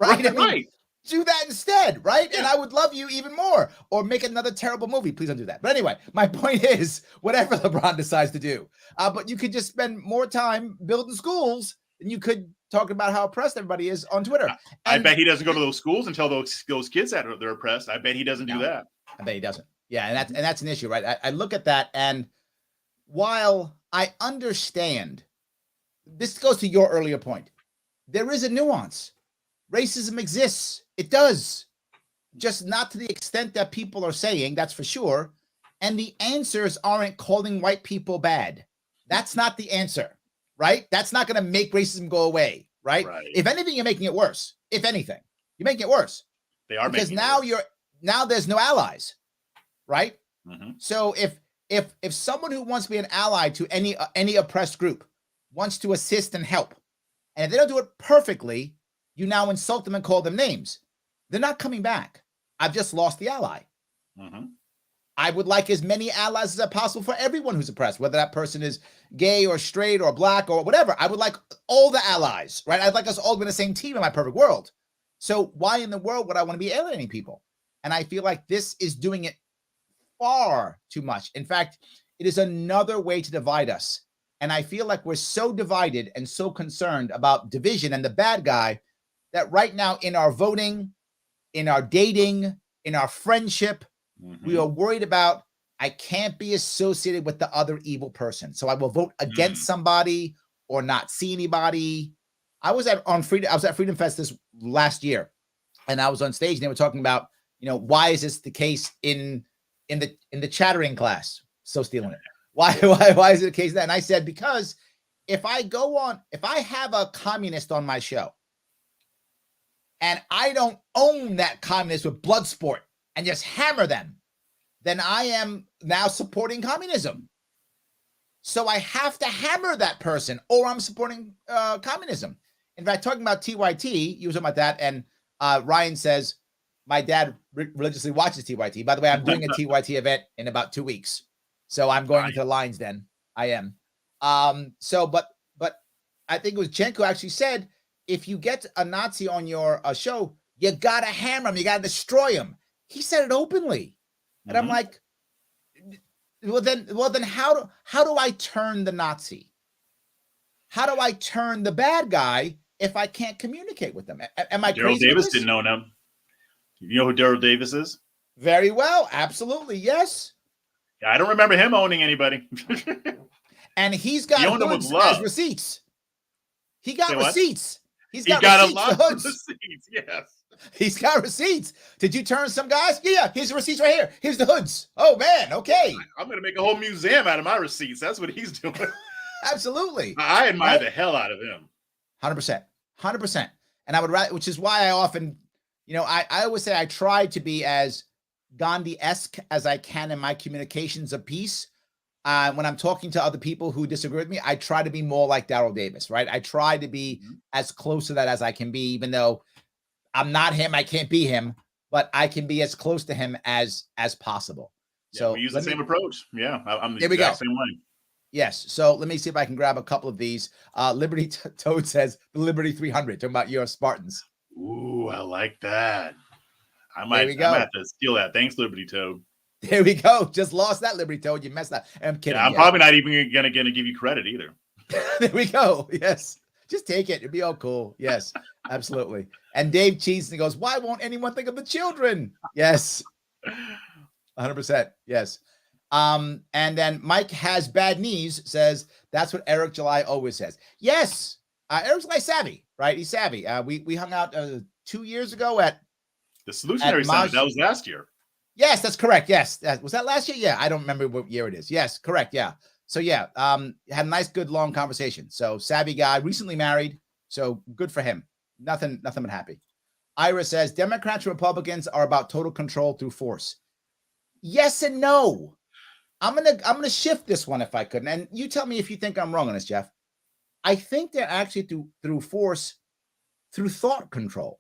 S2: Right?
S3: Right.
S2: Do that instead, right? Yeah. And I would love you even more. Or make another terrible movie. Please don't do that. But anyway, my point is, whatever LeBron decides to do. But you could just spend more time building schools than you could talking about how oppressed everybody is on Twitter.
S3: I bet he doesn't go to those schools and tell those kids that they're oppressed. I bet he doesn't do that.
S2: I bet he doesn't. Yeah, and that's an issue, right? I look at that, and while I understand, this goes to your earlier point, there is a nuance. Racism exists. It does. Just not to the extent that people are saying, that's for sure. And the answers aren't calling white people bad. That's not the answer, right? That's not going to make racism go away, right? If anything, you're making it worse. If anything, you're making it worse.
S3: They are,
S2: because now now there's no allies, right?
S3: Mm-hmm.
S2: So if someone who wants to be an ally to any oppressed group wants to assist and help, and if they don't do it perfectly, you now insult them and call them names. They're not coming back. I've just lost the ally.
S3: Mm-hmm.
S2: I would like as many allies as possible for everyone who's oppressed, whether that person is gay or straight or black or whatever. I would like all the allies, right? I'd like us all to be in the same team in my perfect world. So why in the world would I want to be alienating people? And I feel like this is doing it far too much. In fact, it is another way to divide us. And I feel like we're so divided and so concerned about division and the bad guy that right now in our voting, in our dating, in our friendship, we are worried about, I can't be associated with the other evil person. So I will vote against somebody or not see anybody. I was at Freedom Fest this last year, and I was on stage and they were talking about, why is this the case in the chattering class? So stealing it. Why is it the case that? And I said, because if I have a communist on my show and I don't own that communist with blood sport and just hammer them, then I am now supporting communism. So I have to hammer that person or I'm supporting communism. In fact, talking about TYT, you were talking about that, and Ryan says, my dad religiously watches TYT. By the way, I'm doing a TYT event in about 2 weeks. So I'm going into the Lion's Den. I am. But I think it was Cenk who actually said, if you get a Nazi on your show, you got to hammer him. You got to destroy him. He said it openly. And I'm like, well then how do I turn the Nazi? How do I turn the bad guy if I can't communicate with them? Am I crazy?
S3: Daryl Davis didn't own him. You know who Daryl Davis is?
S2: Very well. Absolutely. Yes.
S3: I don't remember him owning anybody.
S2: And he's got hoods as receipts. He got receipts. He got
S3: a lot of receipts. Yes.
S2: He's got receipts. Did you turn some guys? Yeah, here's the receipts right here. Here's the hoods. Oh man, okay.
S3: I'm gonna make a whole museum out of my receipts. That's what he's doing.
S2: Absolutely.
S3: I admire the hell out of him.
S2: 100%. 100%. And I would rather, which is why I often, I always say I try to be as Gandhi-esque as I can in my communications of peace. When I'm talking to other people who disagree with me, I try to be more like Daryl Davis, right? I try to be as close to that as I can be, even though I'm not him, I can't be him, but I can be as close to him as possible.
S3: Yeah,
S2: so
S3: we use the same approach. Yeah, I'm the
S2: there we
S3: exact
S2: go.
S3: same way.
S2: Yes. So let me see if I can grab a couple of these. Liberty Toad says the Liberty 300, talking about your Spartans.
S3: Ooh, I like that. I might have to steal that. Thanks, Liberty Toad.
S2: There we go. Just lost that, Liberty Toad. You messed up. I'm kidding.
S3: Yeah, I'm probably not even gonna give you credit either.
S2: There we go. Yes. Just take it. It'll be all cool. Yes, absolutely. And Dave cheats and goes, why won't anyone think of the children? Yes. 100%. Yes. And then Mike has bad knees says, that's what Eric July always says. Yes. Eric's like savvy, right? He's savvy. We hung out 2 years ago at
S3: the Solutionary Summit. That was last year.
S2: Yes, that's correct. Yes. Was that last year? Yeah. I don't remember what year it is. Yes, correct. Yeah. So yeah, had a nice, good, long conversation. So savvy guy, recently married. So good for him. Nothing but happy. Ira says, Democrats and Republicans are about total control through force. Yes and no. I'm gonna shift this one if I could. And you tell me if you think I'm wrong on this, Jeff. I think they're actually through force, through thought control.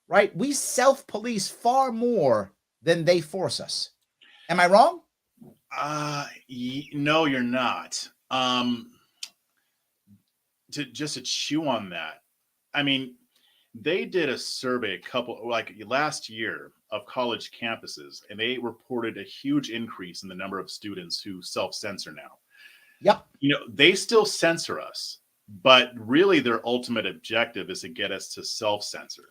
S2: Right? We self-police far more than they force us. Am I wrong?
S3: No, you're not. To chew on that, I mean, they did a survey last year of college campuses, and they reported a huge increase in the number of students who self-censor now.
S2: Yep.
S3: They still censor us, but really their ultimate objective is to get us to self-censor.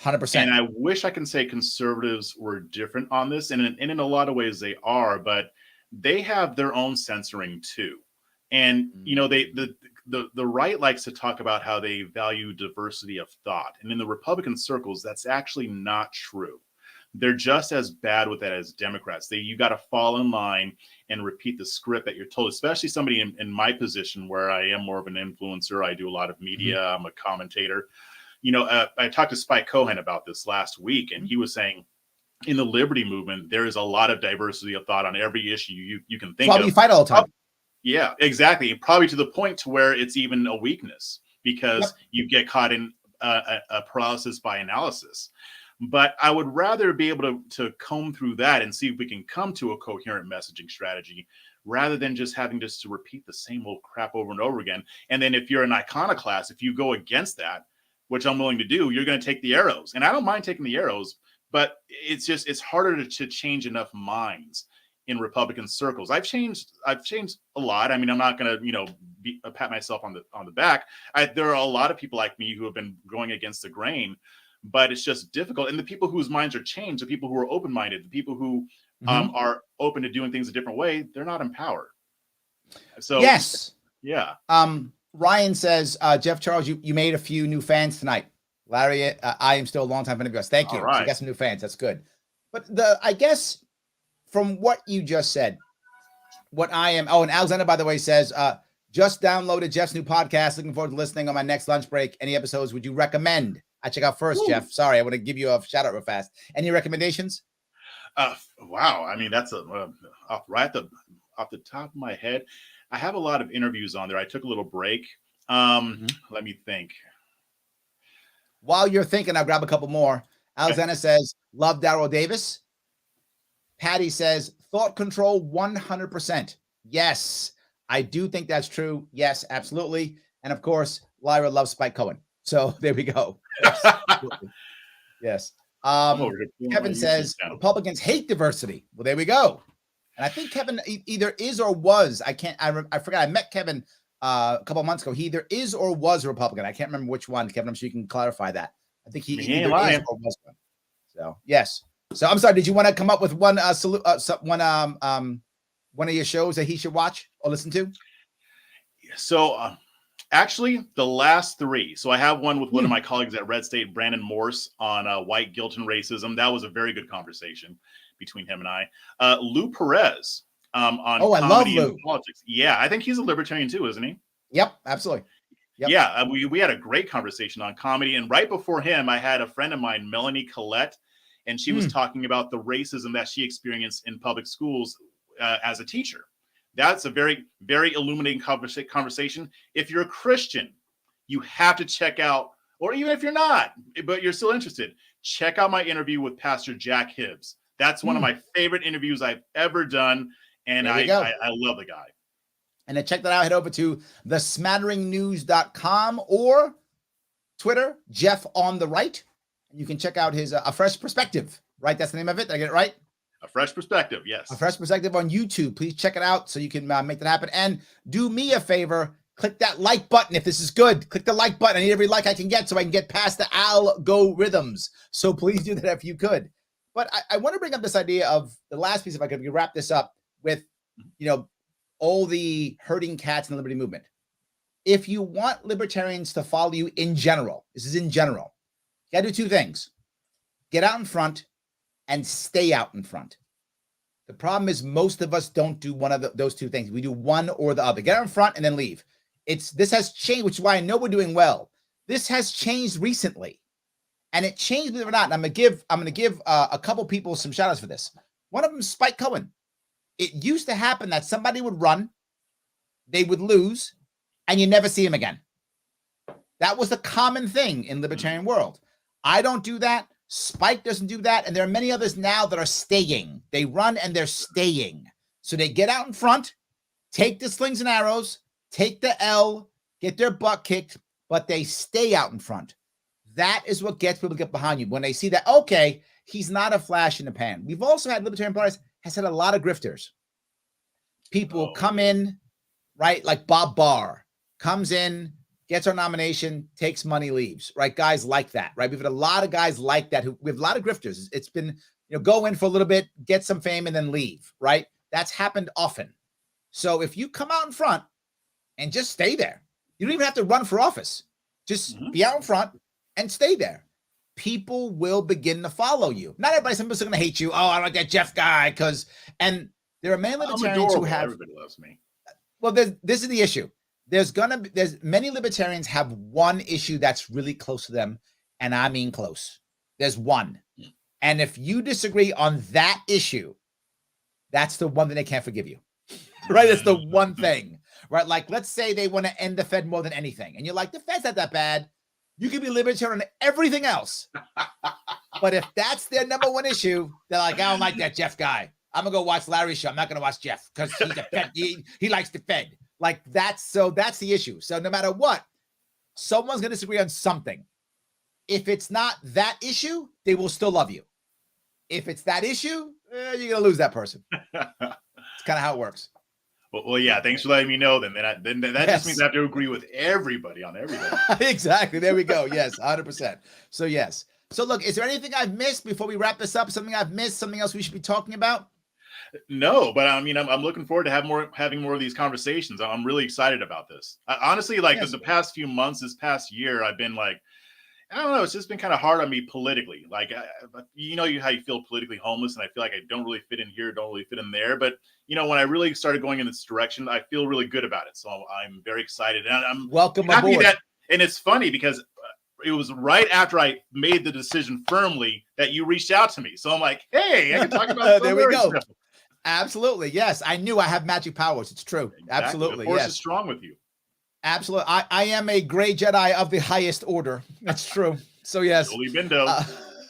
S2: 100%.
S3: And I wish I can say conservatives were different on this, and in a lot of ways they are, but they have their own censoring too. And the right likes to talk about how they value diversity of thought, and in the Republican circles, that's actually not true. They're just as bad with that as Democrats. You got to fall in line and repeat the script that you're told, especially somebody in my position where I am more of an influencer. I do a lot of media. I'm a commentator. I talked to Spike Cohen about this last week, and he was saying in the liberty movement, there is a lot of diversity of thought on every issue you can think of.
S2: Probably fight all the time.
S3: Yeah, exactly. Probably to the point to where it's even a weakness because you get caught in a paralysis by analysis. But I would rather be able to comb through that and see if we can come to a coherent messaging strategy rather than just having to repeat the same old crap over and over again. And then if you're an iconoclast, if you go against that, which I'm willing to do, you're going to take the arrows. And I don't mind taking the arrows, but it's harder to change enough minds in Republican circles. I've changed a lot. I mean, I'm not going to, pat myself on the back. There are a lot of people like me who have been going against the grain, but it's just difficult. And the people whose minds are changed, the people who are open-minded, the people who are open to doing things a different way, they're not in power. So
S2: yes.
S3: Yeah.
S2: Ryan says, Jeff Charles, you made a few new fans tonight. Larry, I am still a long time fan of yours. Thank you.
S3: All right.
S2: So you got some new fans. That's good. But I guess from what you just said, what I am, and Alexander, by the way, says, just downloaded Jeff's new podcast. Looking forward to listening on my next lunch break. Any episodes would you recommend? I check out first, Jeff. Sorry, I want to give you a shout out real fast. Any recommendations?
S3: Wow. I mean, that's off the top of my head. I have a lot of interviews on there. I took a little break. Let me think.
S2: While you're thinking, I'll grab a couple more. Alexander says, love Daryl Davis. Patty says, thought control 100%. Yes, I do think that's true. Yes, absolutely. And of course, Lyra loves Spike Cohen. So there we go. Yes. Kevin says, Republicans hate diversity. Well, there we go. And I think Kevin either is or was. I forgot. I met Kevin a couple of months ago. He either is or was a Republican. I can't remember which one, Kevin. I'm sure you can clarify that. I think he either is or was one. So yes. So I'm sorry. Did you want to come up with one one of your shows that he should watch or listen to?
S3: So Actually, the last three. So I have one with one of my colleagues at Red State, Brandon Morse, on white guilt and racism. That was a very good conversation between him and I. Lou Perez on
S2: Oh, I love
S3: comedy and
S2: Lou.
S3: politics. Yeah, I think he's a libertarian too, isn't he?
S2: Yep, absolutely. Yep.
S3: Yeah, we had a great conversation on comedy. And right before him, I had a friend of mine, Melanie Collette, and she was talking about the racism that she experienced in public schools as a teacher. That's a very, very illuminating conversation. If you're a Christian, you have to check out, or even if you're not, but you're still interested, check out my interview with Pastor Jack Hibbs. That's one of my favorite interviews I've ever done, and I love the guy.
S2: And to check that out, head over to thesmatteringnews.com or Twitter, Jeff on the Right. And you can check out his A Fresh Perspective, right? That's the name of it. Did I get it right?
S3: A Fresh Perspective, yes.
S2: A Fresh Perspective on YouTube. Please check it out so you can make that happen. And do me a favor, click that like button if this is good. Click the like button. I need every like I can get so I can get past the algorithms. So please do that if you could. But I want to bring up this idea of the last piece, if I could wrap this up with, all the herding cats in the liberty movement. If you want libertarians to follow you in general, this is in general, you got to do two things. Get out in front and stay out in front. The problem is most of us don't do one of those two things. We do one or the other. Get out in front and then leave. This has changed, which is why I know we're doing well. This has changed recently. And it changed, believe it or not. And I'm going to give a couple people some shout outs for this. One of them is Spike Cohen. It used to happen that somebody would run, they would lose, and you never see him again. That was a common thing in the libertarian world. I don't do that. Spike doesn't do that. And there are many others now that are staying. They run and they're staying. So they get out in front, take the slings and arrows, take the L, get their butt kicked, but they stay out in front. That is what gets people to get behind you. When they see that, okay, he's not a flash in the pan. We've also had libertarian parties has had a lot of grifters. People come in, right? Like Bob Barr comes in, gets our nomination, takes money, leaves, right? Guys like that, right? We've had a lot of guys like that we have a lot of grifters. It's been, go in for a little bit, get some fame and then leave, right? That's happened often. So if you come out in front and just stay there, you don't even have to run for office. Just be out in front and stay there. People will begin to follow you. Not everybody, some people are going to hate you. Oh, I don't like that Jeff guy. And there are many libertarians who have.
S3: Everybody loves me.
S2: Well, this is the issue. There's many libertarians have one issue that's really close to them. And I mean close. There's one. And if you disagree on that issue, that's the one that they can't forgive you. Right? It's the one thing. Right? Like, let's say they want to end the Fed more than anything. And you're like, the Fed's not that bad. You can be libertarian on everything else. But if that's their number one issue, they're like, I don't like that Jeff guy. I'm going to go watch Larry's show. I'm not going to watch Jeff because he's a Fed. He likes the Fed. Like that's the issue. So no matter what, someone's going to disagree on something. If it's not that issue, they will still love you. If it's that issue, you're going to lose that person. It's kind of how it works.
S3: Well, yeah. Thanks for letting me know. Then that just means I have to agree with everybody on everything.
S2: Exactly. There we go. Yes, 100%. So yes. So look, is there anything I've missed before we wrap this up? Something I've missed? Something else we should be talking about?
S3: No, but I mean, I'm looking forward to having more of these conversations. I'm really excited about this. Honestly, like the past few months, this past year, I've been like, I don't know. It's just been kind of hard on me politically. Like, how you feel politically homeless, and I feel like I don't really fit in here, don't really fit in there. But when I really started going in this direction, I feel really good about it. So I'm very excited, and I'm
S2: welcome
S3: happy
S2: aboard.
S3: And it's funny because it was right after I made the decision firmly that you reached out to me. So I'm like, hey, I can talk about
S2: there we go.
S3: Stuff.
S2: Absolutely, yes. I knew I have magic powers. It's true. Exactly. Absolutely,
S3: the force
S2: yes.
S3: is strong with you.
S2: Absolutely. I am a gray Jedi of the highest order. That's true. So yes.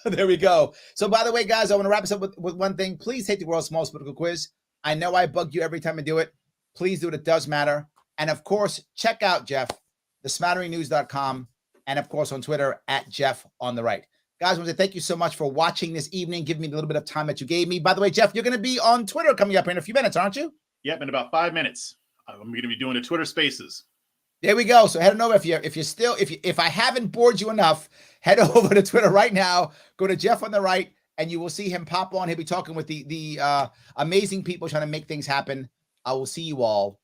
S2: There we go. So by the way, guys, I want to wrap this up with one thing. Please take the world's smallest political quiz. I know I bug you every time I do it. Please do it. It does matter. And of course, check out Jeff, thesmatteringnews.com, and of course on Twitter at Jeff on the Right. Guys, I want to thank you so much for watching this evening, giving me a little bit of time that you gave me. By the way, Jeff, you're going to be on Twitter coming up here in a few minutes, aren't you?
S3: Yep, in about 5 minutes. I'm going to be doing the Twitter Spaces.
S2: There we go. So head on over. If I haven't bored you enough, head over to Twitter right now. Go to Jeff on the Right, and you will see him pop on. He'll be talking with the amazing people trying to make things happen. I will see you all